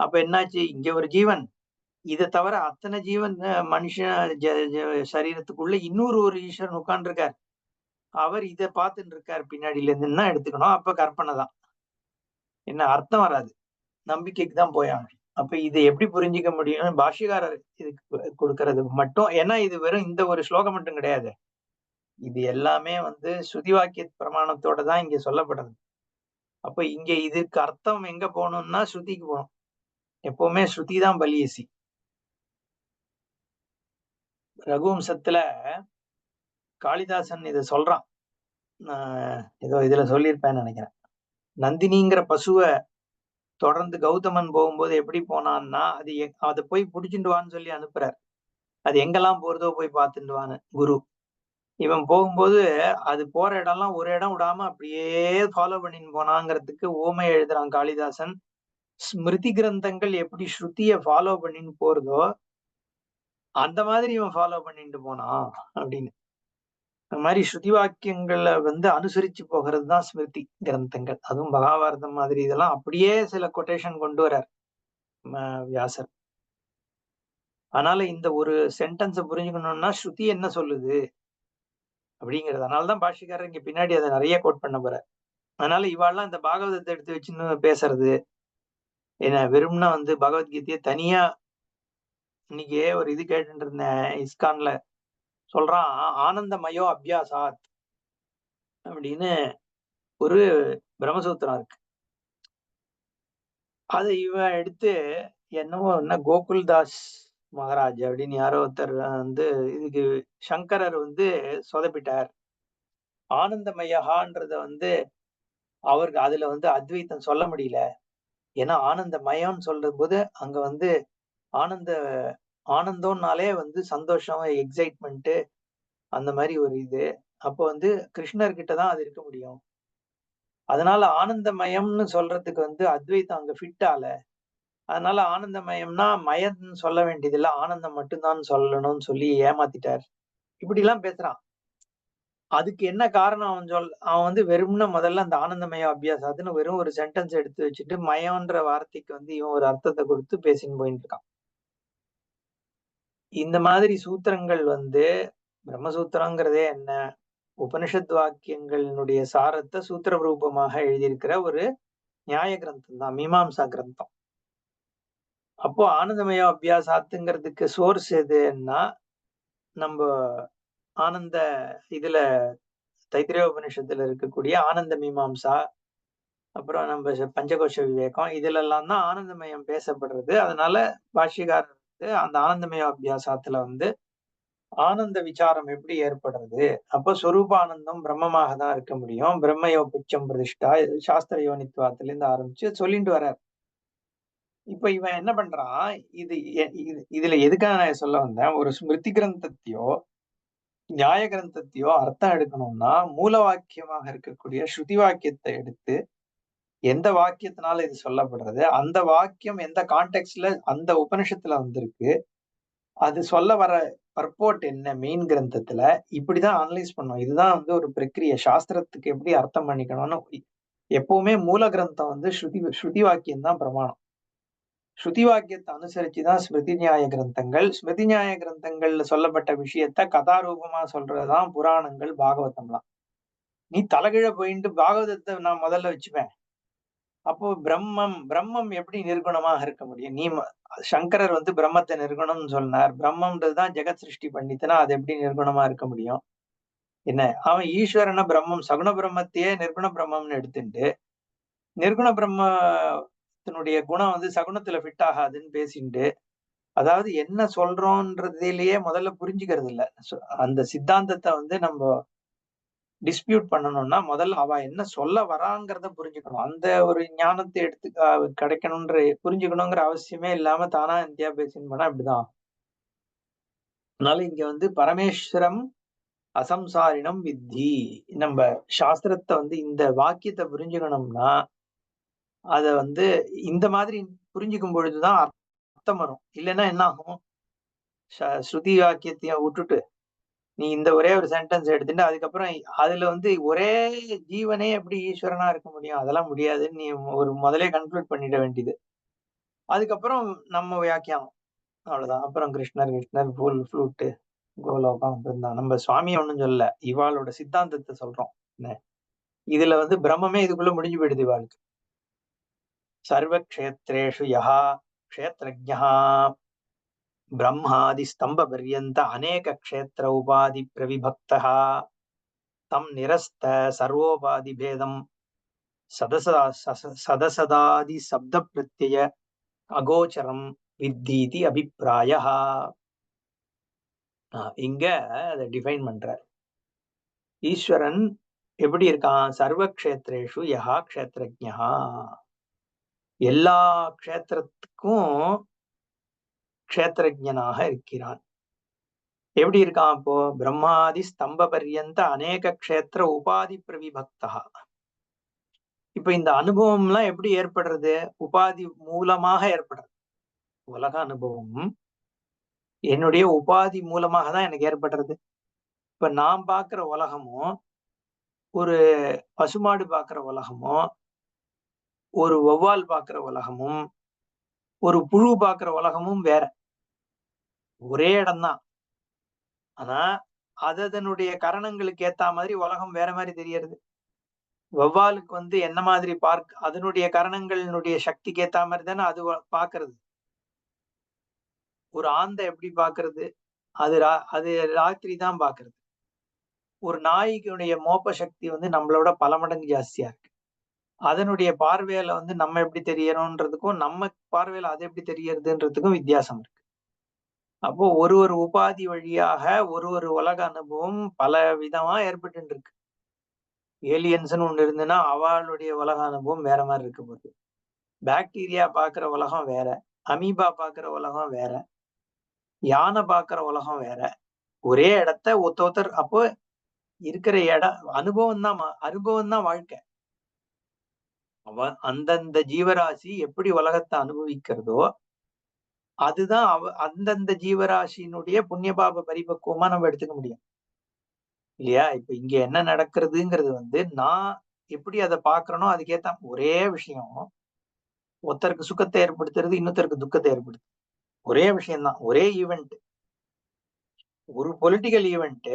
அப்ப என்னாச்சு? இங்க ஒரு ஜீவன், இதை தவிர அத்தனை ஜீவன் மனுஷன் சரீரத்துக்குள்ள இன்னொரு ஒரு ஈஸ்வரன் உட்கார்ந்துருக்கார். அவர் இதை பார்த்துட்டு இருக்கார் பின்னாடில இருந்துன்னா எடுத்துக்கணும். அப்ப கற்பனை தான், என்ன அர்த்தம் வராது, நம்பிக்கைக்கு தான் போயாங்க. அப்ப இதை எப்படி புரிஞ்சிக்க முடியும்? பாஷ்யக்காரர் இதுக்கு கொடுக்கறது மட்டும், ஏன்னா இது வெறும் இந்த ஒரு ஸ்லோகம் மட்டும் கிடையாது. இது எல்லாமே ஸ்ருதி வாக்கிய பிரமாணத்தோட தான் இங்க சொல்லப்படுறது. அப்ப இங்க இதுக்கு அர்த்தம் எங்க போகணும்னா ஸ்ருதிக்கு போகணும். எப்பவுமே ஸ்ருதி தான் பலியசி. ரகுவம்சத்துல காளிதாசன் இதை சொல்றான். ஏதோ இதுல சொல்லியிருப்பேன்னு நினைக்கிறேன். நந்தினிங்கிற பசுவை தொடர்ந்து கௌதமன் போகும்போது எப்படி போனான்னா, அதை போய் புடிச்சுட்டு வான்னு சொல்லி அனுப்புறார். அது எங்கெல்லாம் போறதோ போய் பார்த்துட்டு வான்னு குரு. இவன் போகும்போது அது போற இடம்லாம் ஒரு இடம் விடாம அப்படியே ஃபாலோ பண்ணிட்டு போனாங்கிறதுக்கு ஓமை எழுதுறான் காளிதாசன். ஸ்மிருதி கிரந்தங்கள் எப்படி ஸ்ருதிய ஃபாலோ பண்ணிட்டு போறதோ அந்த மாதிரி இவன் ஃபாலோ பண்ணிட்டு போனான் அப்படின்னு. அந்த மாதிரி ஸ்ருதி வாக்கியங்களை அனுசரிச்சு போகிறது தான் ஸ்மிருதி கிரந்தங்கள். அதுவும் மகாபாரதம் மாதிரி இதெல்லாம் அப்படியே சில கொட்டேஷன் கொண்டு வர்றார் வியாசர். அதனால இந்த ஒரு சென்டென்ஸை புரிஞ்சுக்கணும்னா ஸ்ருதி என்ன சொல்லுது அப்படிங்கிறது. அதனாலதான் பாஷிக்காரர் இங்க பின்னாடி அதை நிறைய கோட் பண்ண போற. அதனால இவாள்லாம் இந்த பாகவதத்தை எடுத்து வச்சுன்னு பேசுறது என்ன, வெறும்னா பகவத்கீதையை தனியா. இன்னைக்கு ஒரு இது கேட்டுட்டு இருந்தேன், இஸ்கான்ல சொல்றான் ஆனந்தமயோ அபியாசாத் அப்படின்னு ஒரு பிரம்மசூத்திரம் இருக்கு. அதை இவன் எடுத்து என்னமோ என்ன கோகுல்தாஸ் மகாராஜ் அப்படின்னு யாரோ ஒருத்தர் இதுக்கு சங்கரர் சொதப்பிட்டார். ஆனந்தமயஹான்றத அவருக்கு அதுல அத்வைத்தம் சொல்ல முடியல. ஏன்னா ஆனந்தமயம்னு சொல்ற போது அங்க ஆனந்த ஆனந்தம்னாலே சந்தோஷம், எக்ஸைட்மெண்ட், அந்த மாதிரி ஒரு இது. அப்போ கிருஷ்ணர்கிட்ட தான் அது இருக்க முடியும். அதனால ஆனந்தமயம்னு சொல்றதுக்கு அத்வைத்தம் அங்க ஃபிட் ஆல. அதனால ஆனந்தமயம்னா மயம்னு சொல்ல வேண்டியதில்லை, ஆனந்தம் மட்டும்தான் சொல்லணும்னு சொல்லி ஏமாத்திட்டார். இப்படி எல்லாம் பேசுறான். அதுக்கு என்ன காரணம்? அவன் வெறும்னா முதல்ல அந்த ஆனந்தமய அபியாசத்துன்னு வெறும் ஒரு சென்டென்ஸ் எடுத்து வச்சுட்டு மயம்ன்ற வார்த்தைக்கு இவன் ஒரு அர்த்தத்தை கொடுத்து பேசின்னு போயிட்டு இருக்கான். இந்த மாதிரி சூத்திரங்கள் பிரம்மசூத்திரங்கிறதே என்ன, உபனிஷத் வாக்கியங்களினுடைய சாரத்தை சூத்திர ரூபமாக எழுதியிருக்கிற ஒரு நியாய கிரந்தம் தான், மீமாம்சா கிரந்தம். அப்போ ஆனந்தமய அபியாசாத்துங்கிறதுக்கு சோர்ஸ் எதுன்னா நம்ம ஆனந்த இதுல தைத்திரிய உபனிஷத்துல இருக்கக்கூடிய ஆனந்த மீமாம்சா, அப்புறம் நம்ம பஞ்சகோஷ விவேகம், இதுல எல்லாம் தான் ஆனந்தமயம் பேசப்படுறது. அதனால பாஷ்யக்காரர் அந்த ஆனந்தமய அபியாசத்துல ஆனந்த விசாரம் எப்படி ஏற்படுறது, அப்ப சொரூபானந்தம் பிரம்மமாக தான் இருக்க முடியும், பிரம்மயோ புச்சம் பிரதிஷ்டா, சாஸ்திர யோனித்துவத்துல இருந்து ஆரம்பிச்சு சொல்லிட்டு வர்றார். இப்ப இவன் என்ன பண்றான், இதுல எதுக்காக நான் சொல்ல வந்தேன், ஒரு ஸ்மிருதி கிரந்தத்தையோ நியாய கிரந்தத்தையோ அர்த்தம் எடுக்கணும்னா மூல வாக்கியமாக இருக்கக்கூடிய ஸ்ருதி வாக்கியத்தை எடுத்து எந்த வாக்கியத்தினால இது சொல்லப்படுறது, அந்த வாக்கியம் எந்த கான்டெக்ட்ல அந்த உபனிஷத்துல வந்திருக்கு, அது சொல்ல வர பர்போர்ட் என்ன மெயின் கிரந்தத்துல, இப்படிதான் அனலைஸ் பண்ணும். இதுதான் ஒரு பிரக்கிரிய. சாஸ்திரத்துக்கு எப்படி அர்த்தம் பண்ணிக்கணும்னு எப்பவுமே மூல கிரந்தம் ஸ்ருதி வாக்கியம் தான் பிரமாணம். ஸ்ருதி வாக்கியத்தை அனுசரிச்சுதான் ஸ்மிருதி நியாய கிரந்தங்கள். ஸ்மிருதி நியாய கிரந்தங்கள்ல சொல்லப்பட்ட விஷயத்த கதாரூபமா சொல்றதுதான் புராணங்கள், பாகவதம்லாம். நீ தலைகீழ போயிட்டு பாகவதத்தை நான் முதல்ல வச்சுப்பேன். அப்போ பிரம்மம் எப்படி நிர்குணமாக இருக்க முடியும்? சங்கரர் பிரம்மத்தை நிர்குணம்னு சொன்னார். பிரம்மம்ன்றதுதான் ஜெகத் சிருஷ்டி பண்ணித்தனா, அது எப்படி நிர்குணமா இருக்க முடியும்? என்ன அவன் ஈஸ்வரன பிரம்மம், சகுண பிரம்மத்தையே நிர்குண பிரம்மம்னு எடுத்துட்டு நிர்குண பிரம்மத்தினுடைய குணம் சகுனத்துல ஃபிட் ஆகாதுன்னு பேசிட்டு, அதாவது என்ன சொல்றோன்றதுலயே முதல்ல புரிஞ்சுக்கிறது இல்ல. அந்த சித்தாந்தத்தை நம்ம டிஸ்பியூட் பண்ணணும்னா முதல்ல அவ என்ன சொல்ல வராங்கிறத புரிஞ்சுக்கணும். அந்த ஒரு ஞானத்தை எடுத்து கிடைக்கணும்ன்ற புரிஞ்சுக்கணுங்கிற அவசியமே இல்லாம தானா இந்தியா பேசின்னு போனா இப்படிதான். அதனால இங்க பரமேஸ்வரம் அசம்சாரினம் வித்தி. நம்ம சாஸ்திரத்தை இந்த வாக்கியத்தை புரிஞ்சுக்கணும்னா அத இந்த மாதிரி புரிஞ்சுக்கும் பொழுதுதான் அர்த்தம் வரும். இல்லைன்னா என்ன ஆகும்? ஸ்ருதி வாக்கியத்தையும் விட்டுட்டு நீ இந்த ஒரே ஒரு சென்டென்ஸ் எடுத்துட்டு அதுக்கப்புறம் அதுல ஒரே ஜீவனே எப்படி ஈஸ்வரனா இருக்க முடியும்? அதெல்லாம் முடியாதுன்னு நீ ஒரு முதலே கன்க்ளூட் பண்ணிட வேண்டியது. அதுக்கப்புறம் நம்ம வியாக்கியானம் அவ்வளவுதான். அப்புறம் கிருஷ்ணர் கிருஷ்ணர் ஃபுல் ஃப்ளூட்டு கோலோகம் அப்படின்தான். நம்ம சுவாமியை ஒண்ணும் சொல்லல, இவாளோட சித்தாந்தத்தை சொல்றோம். என்ன இதுல பிரம்மமே இதுக்குள்ள முடிஞ்சு போயிடுது இவாளுக்கு. சர்வ க்ஷேத்ரேஷு யஹா க்ஷேத்ரஜ்ஞः பிரம்மாதி ஸ்தம்ப பர்யந்த அநேக க்ஷேத்திர உபாதி பிரவிபக்தः தம் நிரஸ்த சர்வோபாதி பேதம் சதசதாதி சப்த பிரத்யய அகோச்சரம் வித்தீதி அபிப்பிராய. இங்க அதை டிஃபைன் பண்றார். ஈஸ்வரன் எப்படி இருக்கான்? சர்வ க்ஷேத்ரேஷு யஹா க்ஷேத்ரஜ்ஞா, எல்லா க்ஷேத்திரத்துக்கும் க்ஷேத்ரஜனாக இருக்கிறான். எப்படி இருக்கான்? அப்போ பிரம்மாதி ஸ்தம்ப பர்யந்த அநேக க்ஷேத்திர உபாதி பிரவிபக்தா. இப்ப இந்த அனுபவம்லாம் எப்படி ஏற்படுறது? உபாதி மூலமாக ஏற்படுறது. உலக அனுபவம் என்னுடைய உபாதி மூலமாக தான் எனக்கு ஏற்படுறது. இப்ப நான் பார்க்கிற உலகமும் ஒரு பசுமாடு பார்க்கிற உலகமும் ஒரு வௌவால் பார்க்கிற உலகமும் ஒரு புழு பார்க்கிற உலகமும் வேற. ஒரே இடம்தான், ஆனா அதனுடைய கரணங்களுக்கு ஏத்த மாதிரி உலகம் வேற மாதிரி தெரியறது. வௌவாலுக்கு என்ன மாதிரி அதனுடைய கரணங்களினுடைய சக்திக்கு ஏத்த மாதிரி தானே அது பாக்குறது. ஒரு ஆந்தை எப்படி பாக்குறது? அது ராத்திரி தான் பாக்குறது. ஒரு நாய்க்குடைய மோப்ப சக்தி நம்மளோட பல மடங்கு ஜாஸ்தியா இருக்கு. அதனுடைய பார்வையில நம்ம எப்படி தெரியறோன்றதுக்கும் நம்ம பார்வையில அது எப்படி தெரியறதுன்றதுக்கும் வித்தியாசம் இருக்கு. அப்போ ஒரு ஒரு உபாதி வழியாக ஒரு உலக அனுபவம் பல விதமா ஏற்பட்டு இருக்கு. ஏலியன்ஸ்னு ஒண்ணு இருந்துன்னா அவளுடைய உலக அனுபவம் வேற மாதிரி இருக்க போகுது. பாக்டீரியா பாக்குற உலகம் வேற, அமீபா பாக்குற உலகம் வேற, யானை பாக்குற உலகம் வேற. ஒரே இடத்த ஒருத்தர் அப்போ இருக்கிற அனுபவம் தான் வாழ்க்கை. அந்தந்த ஜீவராசி எப்படி உலகத்தை அனுபவிக்கிறதோ அதுதான் அந்தந்த ஜீவராசியினுடைய புண்ணிய பாப பரிபக்குவமா நம்ம எடுத்துக்க முடியும் இல்லையா? இப்ப இங்க என்ன நடக்கிறதுங்கிறது நான் எப்படி அதை பாக்குறேனோ அதுக்கேத்த ஒரே விஷயம். ஒருத்தருக்கு சுகத்தை ஏற்படுத்துறது, இன்னொருத்தருக்கு துக்கத்தை ஏற்படுத்து. ஒரே விஷயம்தான், ஒரே ஈவெண்ட். ஒரு பொலிட்டிக்கல் ஈவெண்ட்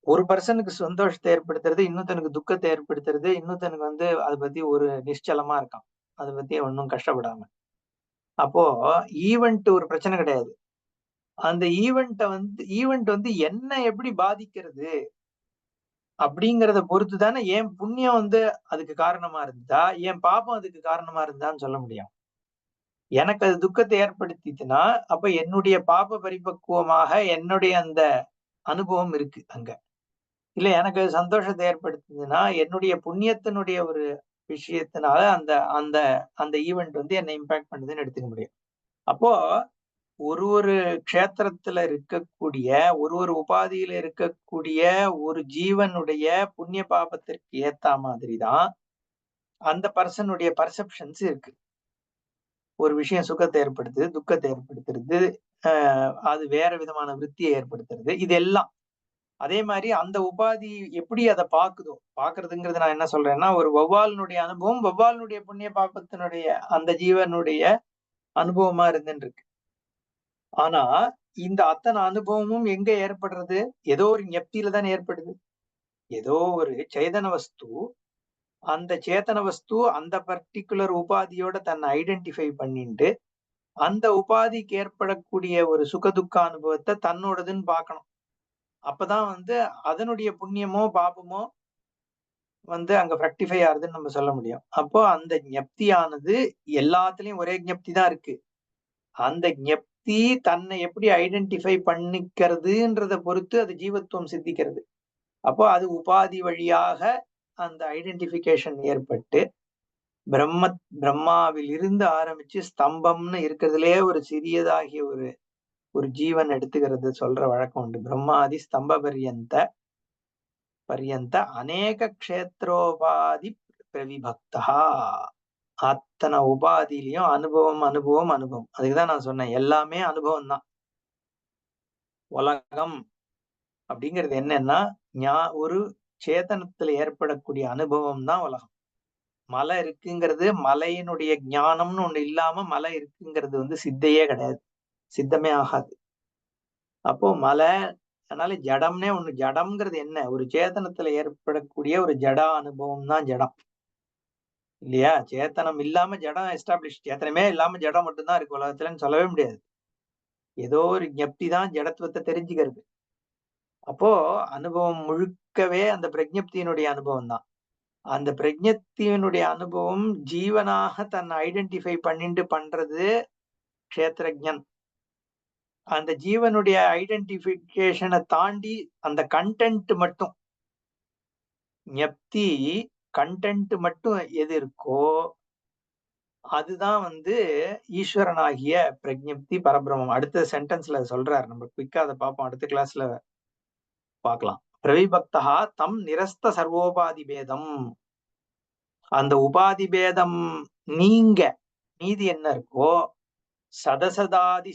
ஒரு பர்சனுக்கு சந்தோஷத்தை ஏற்படுத்துறது, இன்னொருத்தனுக்கு துக்கத்தை ஏற்படுத்துறது, இன்னொருத்தனுக்கு அதை பத்தி ஒரு நிശ്ചலமா இருக்கான், அதை பத்தி ஒன்னும் கஷ்டப்படாம. அப்போ ஈவெண்ட் ஒரு பிரச்சனை கிடையாது. அந்த ஈவெண்ட் என்ன எப்படி பாதிக்கிறது அப்படிங்கறத பொறுத்து தானே என் புண்ணியம் அதுக்கு காரணமா இருந்தா, என் பாப்பம் அதுக்கு காரணமா இருந்தான்னு சொல்ல முடியும். எனக்கு அது துக்கத்தை ஏற்படுத்திச்சுன்னா அப்ப என்னுடைய பாப பரிபக்குவமாக என்னுடைய அந்த அனுபவம் இருக்கு அங்க. இல்ல எனக்கு அது சந்தோஷத்தை ஏற்படுத்துதுன்னா என்னுடைய புண்ணியத்தினுடைய ஒரு விஷயத்தினால அந்த அந்த அந்த ஈவெண்ட் என்னை இம்பாக்ட் பண்ணுதுன்னு எடுத்துக்க முடியும். அப்போ ஒரு க்ஷேத்திரத்துல இருக்கக்கூடிய ஒரு உபாதியில இருக்கக்கூடிய ஒரு ஜீவனுடைய புண்ணிய பாபத்திற்கு ஏத்த மாதிரிதான் அந்த பர்சனுடைய பர்செப்ஷன்ஸ் இருக்கு. ஒரு விஷயம் சுகத்தை ஏற்படுத்துது, துக்கத்தை ஏற்படுத்துறது, அது வேற விதமான விருத்தியை ஏற்படுத்துறது, இது எல்லாம் அதே மாதிரி அந்த உபாதி எப்படி அதை பாக்குறதுங்கிறது நான் என்ன சொல்றேன்னா, ஒரு வௌவாலினுடைய அனுபவம், வௌவாலினுடைய புண்ணிய பாபத்தினுடைய அந்த ஜீவனுடைய அனுபவமா இருந்துட்டு இருக்கு. ஆனா இந்த அத்தனை அனுபவமும் எங்க ஏற்படுறது? ஏதோ ஒரு ஞப்தியில தானே ஏற்படுது. ஏதோ ஒரு சேதன வஸ்து, அந்த சேத்தன வஸ்து அந்த பர்ட்டிகுலர் உபாதியோட தன்னை ஐடென்டிஃபை பண்ணிட்டு அந்த உபாதிக்கு ஏற்படக்கூடிய ஒரு சுகதுக்க அனுபவத்தை தன்னோடதுன்னு பார்க்கணும். அப்பதான் அதனுடைய புண்ணியமோ பாபமோ அங்க ரெக்டிஃபை ஆகுதுன்னு நம்ம சொல்ல முடியும். அப்போ அந்த ஞப்தியானது எல்லாத்துலயும் ஒரே ஞப்தி தான் இருக்கு. அந்த ஞப்தி தன்னை எப்படி ஐடென்டிஃபை பண்ணிக்கிறதுன்றத பொறுத்து அது ஜீவத்துவம் சித்திக்கிறது. அப்போ அது உபாதி வழியாக அந்த ஐடென்டிபிகேஷன் ஏற்பட்டு பிரம்மாவில் இருந்து ஆரம்பிச்சு ஸ்தம்பம்னு இருக்கிறதுலே ஒரு சிறியதாகிய ஒரு ஜீவன் எடுத்துக்கிறது சொல்ற வழக்கம் உண்டு. பிரம்மாதி ஸ்தம்ப பரியந்த அநேக க்ஷேத்ரோபாதி பிரவிபக்தா. அத்தனை உபாதியிலையும் அனுபவம் அனுபவம் அனுபவம். அதுக்குதான் நான் சொன்னேன், எல்லாமே அனுபவம் தான். உலகம் அப்படிங்கிறது என்னன்னா ஒரு சேதனத்துல ஏற்படக்கூடிய அனுபவம் தான் உலகம். மலை இருக்குங்கிறது மலையினுடைய ஞானம்னு ஒண்ணு இல்லாம மலை இருக்குங்கிறது சித்தையே கிடையாது, சித்தமே ஆகாது. அப்போ மலை, அதனால ஜடம்னே ஒண்ணு. ஜடம்ங்கிறது என்ன? ஒரு சேதனத்துல ஏற்படக்கூடிய ஒரு ஜட அனுபவம் தான் ஜடம், இல்லையா? சேத்தனம் இல்லாம ஜடம் எஸ்டாப்ளிஷ். சேத்தனமே இல்லாம ஜடம் மட்டும்தான் இருக்கு உலகத்துலன்னு சொல்லவே முடியாது. ஏதோ ஒரு ஞப்தி தான் ஜடத்துவத்தை தெரிஞ்சுக்கிறது. அப்போ அனுபவம் முழுக்கவே அந்த பிரஜப்தியினுடைய அனுபவம் தான். அந்த பிரஜப்தியினுடைய அனுபவம் ஜீவனாக தன்னை ஐடென்டிஃபை பண்ணிட்டு பண்றது க்ஷேத்ரஜன். அந்த ஜீவனுடைய ஐடென்டிபிகேஷனை தாண்டி அந்த கண்டென்ட் மட்டும், ஞப்தி கண்டென்ட் மட்டும் எது இருக்கோ அதுதான் ஈஸ்வரனாகிய பிரஜப்தி பரபிரமம். அடுத்த சென்டென்ஸ்ல சொல்றாரு, நம்ம குயிக்கா அதை பார்ப்போம், அடுத்த கிளாஸ்ல பார்க்கலாம். பிரவிபக்தா தம் நிரஸ்த சர்வோபாதி பேதம். அந்த உபாதி பேதம் நீங்க மீதி என்ன இருக்கோ சதசதாதி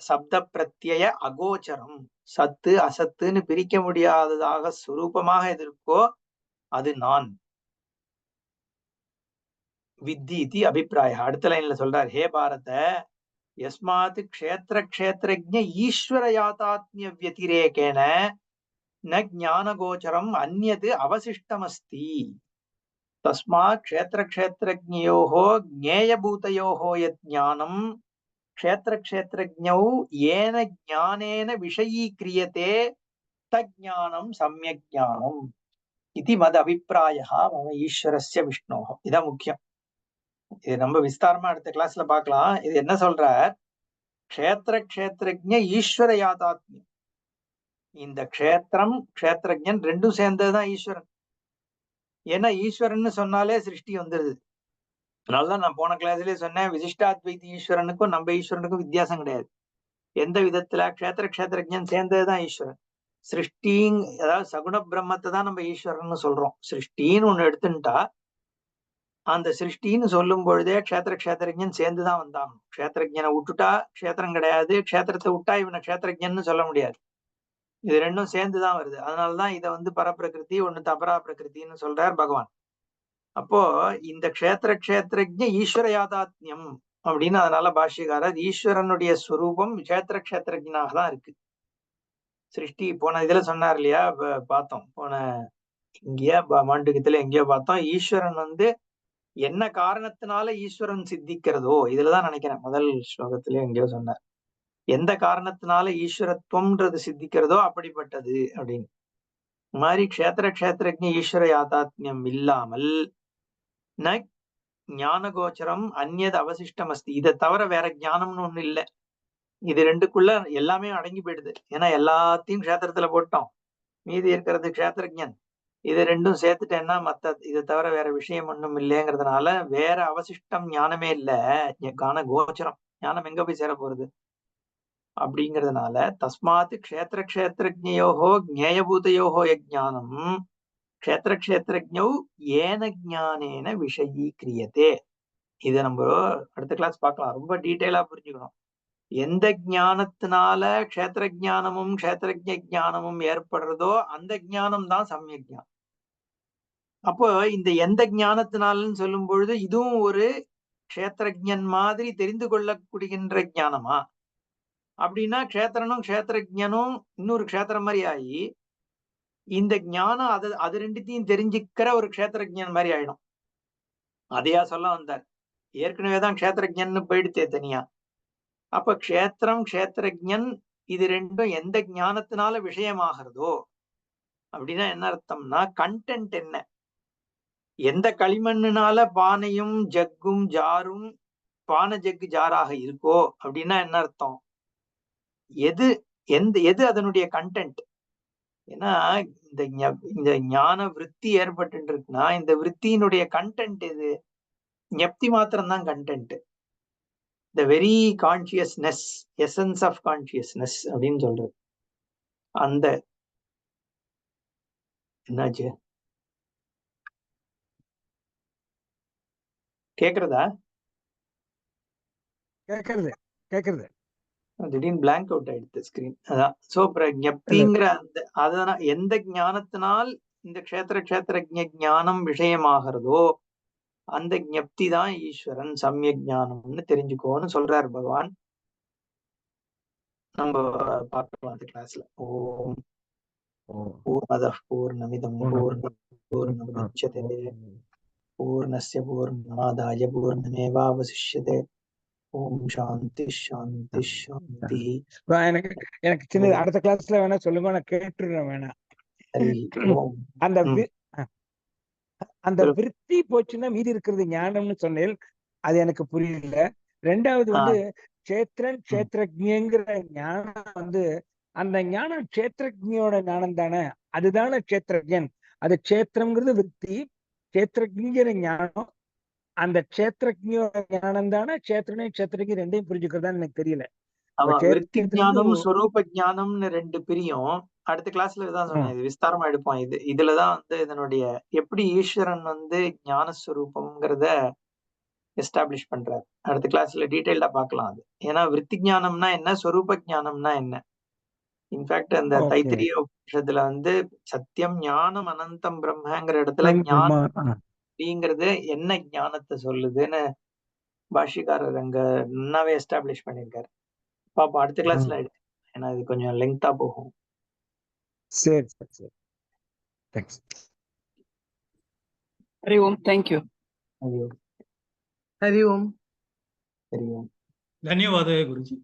சப்த பிரத்யய அகோச்சரம், சத்து அசத்துன்னு பிரிக்க முடியாததாக சுரூபமாக எது இருக்கோ அது நான். வித்தி அபிப்பிராய. அடுத்த லைன்ல சொல்றார், ஹே பாரத, யஸ்மாத் க்ஷேத்திர க்ஷேத்ரஜ்ஞ ஈஸ்வர யாதாத்மிய வத்திரேகேன ந ஞானகோச்சரம் அந்யது அவசிஷ்டமஸ்தி. தஸ்மாத் க்ஷேத்திர க்ஷேத்ரஜ்ஞயோः ஞேயபூதயோः யத் ஞானம் க்ஷேத்திர க்ஷேத்ரஜ்ஞௌ ஏன ஞானேன விஷயீக்ரியதே தஜ்ஞானம் சம்யக் ஞானம் இது மத அபிப்பிராயः மம ஈஸ்வரஸ்ய விஷ்ணோः. இதான் முக்கியம். இது நம்ம விஸ்தாரமா அடுத்த கிளாஸ்ல பார்க்கலாம். இது என்ன சொல்றார்? க்ஷேத்திர க்ஷேத்ரஜ்ஞ ஈஸ்வர யாதாத்மியம். இந்த க்ஷேத்திரம் க்ஷேத்ரஜன் ரெண்டும் சேர்ந்ததுதான் ஈஸ்வரன். ஏன்னா ஈஸ்வரன் சொன்னாலே சிருஷ்டி வந்துருது. அதனாலதான் நான் போன கிளாஸ்லயே சொன்னேன், விசிஷ்டாத்வைதி ஈஸ்வரனுக்கும் நம்ம ஈஸ்வரனுக்கும் வித்தியாசம் கிடையாது. எந்த விதத்துல? க்ஷேத்திர க்ஷேத்ரஜன் சேர்ந்ததுதான் ஈஸ்வரன். சிருஷ்டிங், அதாவது சகுண பிரம்மத்தை தான் நம்ம ஈஸ்வரன் சொல்றோம். சிருஷ்டின்னு ஒண்ணு எடுத்துட்டா அந்த சிருஷ்டின்னு சொல்லும் பொழுதே க்ஷேத்திர க்ஷேத்திரஜன் சேர்ந்துதான் வந்தாகணும். க்ஷேத்திரஜனை விட்டுட்டா க்ஷேத்திரம் கிடையாது, க்ஷேத்திரத்தை விட்டா இவனை க்ஷேத்திரஜன்னு சொல்ல முடியாது. இது ரெண்டும் சேர்ந்துதான் வருது. அதனாலதான் இதை பரப்பிரகிருதி, ஒண்ணு தபரா பிரகிருத்தின்னு சொல்றார் பகவான். அப்போ இந்த க்ஷேத்திர க்ஷேத்ரஜ ஈஸ்வர யாதாத்மியம் அப்படின்னு அதனால பாஷ்யக்காரர் ஈஸ்வரனுடைய ஸ்வரூபம் க்ஷேத்திர க்ஷேத்ரஜனாக தான் இருக்கு. சிருஷ்டி போன இதுல சொன்னார் இல்லையா, பார்த்தோம் போன இங்கேயா மாண்டூக்கியத்துல எங்கேயோ பார்த்தோம். ஈஸ்வரன் என்ன காரணத்தினால ஈஸ்வரன் சித்திக்கிறதோ, இதுலதான் நினைக்கிறேன் முதல் ஸ்லோகத்திலே எங்கேயோ சொன்னார், எந்த காரணத்தினால ஈஸ்வரத்துவம்ன்றது சித்திக்கிறதோ அப்படிப்பட்டது அப்படின்னு. மாதிரி க்ஷேத்திர க்ஷேத்ரஜ ஈஸ்வர யாதாத்மியம் இல்லாமல் ந ஞான கோச்சரம் அந்நியது அவசிஷ்டம் அஸ்தி. இதை தவிர வேற ஞானம்னு ஒண்ணு இல்லை. இது ரெண்டுக்குள்ள எல்லாமே அடங்கி போயிடுது. ஏன்னா எல்லாத்தையும் க்ஷேத்திரத்துல போட்டோம், மீதி இருக்கிறது க்ஷேத்திரஜன். இது ரெண்டும் சேர்த்துட்டேன்னா மத்த இதை தவிர வேற விஷயம் ஒண்ணும் இல்லைங்கிறதுனால வேற அவசிஷ்டம் ஞானமே இல்லை. ஞான கோச்சரம், ஞானம் எங்க போய் சேர போறது அப்படிங்கிறதுனால தஸ்மாத் க்ஷேத்திர க்ஷேத்ரஜ்ஞயோஹோ ஞேயபூதயோஹோ யஜ்ஞானம் க்ஷேத்திர க்ஷேத்ரஜ்ஞௌ ஏன ஞானேன விஷயீக்ரியதே. இதை நம்ம அடுத்த கிளாஸ் பார்க்கலாம், ரொம்ப டீட்டெயிலா புரிஞ்சுக்கணும். எந்த ஞானத்தினால க்ஷேத்திர ஜானமும் க்ஷேத்திரஜ ஜானமும் ஏற்படுறதோ அந்த ஞானம் தான் சம்யக் ஞானம். அப்போ இந்த எந்த ஞானத்தினாலன்னு சொல்லும் பொழுது இதுவும் ஒரு க்ஷேத்திரஜன் மாதிரி தெரிந்து கொள்ளக்கூடியன்ற ஞானமா? அப்படின்னா க்ஷேத்திரனும் க்ஷேத்திரஜனும் இன்னொரு க்ஷேத்திரம் மாதிரி ஆகி இந்த ஞானம் அது ரெண்டுத்தையும் தெரிஞ்சுக்கிற ஒரு க்ஷேத்திரஜன் மாதிரி ஆயிடும். அதையா சொல்ல வந்தார். ஏற்கனவேதான் க்ஷேத்திரஜன்னு போயிடுத்தே தனியா. அப்ப க்ஷேத்திரம் க்ஷேத்திரஜன் இது ரெண்டும் எந்த ஞானத்தினால விஷயமாகிறதோ அப்படின்னா என்ன அர்த்தம்னா கண்டென்ட் என்ன? எந்த களிமண்ணுனால பானையும் ஜக்கும் ஜாரும் பானை ஜக்கு ஜாராக இருக்கோ அப்படின்னா என்ன அர்த்தம்? எது அதனுடைய கண்டென்ட்? ஏன்னா இந்த ஞான விருத்தி ஏற்பட்டு இருக்குன்னா இந்த விருத்தியினுடைய கண்டென்ட் எது? ஞப்தி மாத்திரம் தான் content. The very consciousness, essence of consciousness அப்படின்னு சொல்றது. அந்த என்னாச்சு கேக்குறதா?
கேக்குறது
திடீர்னு பிளாங்க் அவுட் ஆயிடுது ஸ்கிரீன். அதான் சோ ஞப்திங்கிற அந்த எந்த ஞானத்தினால் இந்த க்ஷேத்திர ஞானம் விஷயமாகிறதோ அந்த ஞப்தி தான் ஈஸ்வரன் சமயக் ஞானம்னு தெரிஞ்சுக்கோன்னு சொல்றாரு பகவான். நம்ம பார்க்கலாம் அந்த கிளாஸ்ல. ஓம் பூர்ணமதః பூர்ணமிதம் பூர்ணமுதச்யதே பூர்ணஸ்ய பூர்ணமாதாய பூர்ணமேவாவசிஷ்யதே. ஓம் சாந்தி சாந்தி சாந்தி.
எனக்கு சின்ன அடுத்த கிளாஸ்ல வேணா சொல்லுங்க, நான் கேட்டுறேன் வேணா. அந்த விருத்தி போச்சுன்னா மீதி இருக்கிறது ஞானம்னு சொன்னேன், அது எனக்கு புரியல. ரெண்டாவது கஷேத்திரன் கஷேத்திரஜங்கிற ஞானம் அந்த ஞானம் கஷேத்திரஜோட ஞானம் தானே, அதுதானே கஷேத்திரஜன். அது கஷேத்திரம்ங்கிறது விருத்தி, கஷேத்திரஜங்கிற ஞானம் அந்த கஷேத்திரஜோட ஞானம் தானே கஷேத்திரனையும் கஷேத்திரஜி ரெண்டையும் புரிஞ்சுக்கிறதான்னு எனக்கு தெரியல.
விருத்தி ஞானம் ஸ்வரூப ஞானம்னு ரெண்டு பிரியும். அடுத்த கிளாஸ்ல இதான் சொன்னேன், இது விஸ்தாரமா எடுப்போம். இதுலதான் இதனுடைய எப்படி ஈஸ்வரன் ஞானஸ்வரூபம்ங்கிறத எஸ்டாப்ளிஷ் பண்றாரு. அடுத்த கிளாஸ்ல டீடைல்டா பார்க்கலாம் அது. ஏன்னா விருத்தி ஞானம்னா என்ன, ஸ்வரூப ஞானம்னா என்ன. இன்ஃபேக்ட் அந்த தைத்திரிய உபனிஷத்துல சத்தியம் ஞானம் அனந்தம் பிரம்மங்கிற இடத்துல ஞானம் அப்படிங்கிறது என்ன ஞானத்தை சொல்லுதுன்னு பாஷ்யக்காரர் அங்க நன்னாவே எஸ்டாப்ளிஷ் பண்ணிருக்காரு. பாப்போம் அடுத்த கிளாஸ்ல எடுத்து, ஏன்னா இது கொஞ்சம் லெங்தா போகும்.
சரி சரி சரி, தேங்க்ஸ்.
ஹரி ஓம். தேங்க்யூ.
ஹரி ஓம்.
ஹரி ஓம்.
ஹரி ஓம்.
ಧನ್ಯವಾದ ಗುರುಜಿ.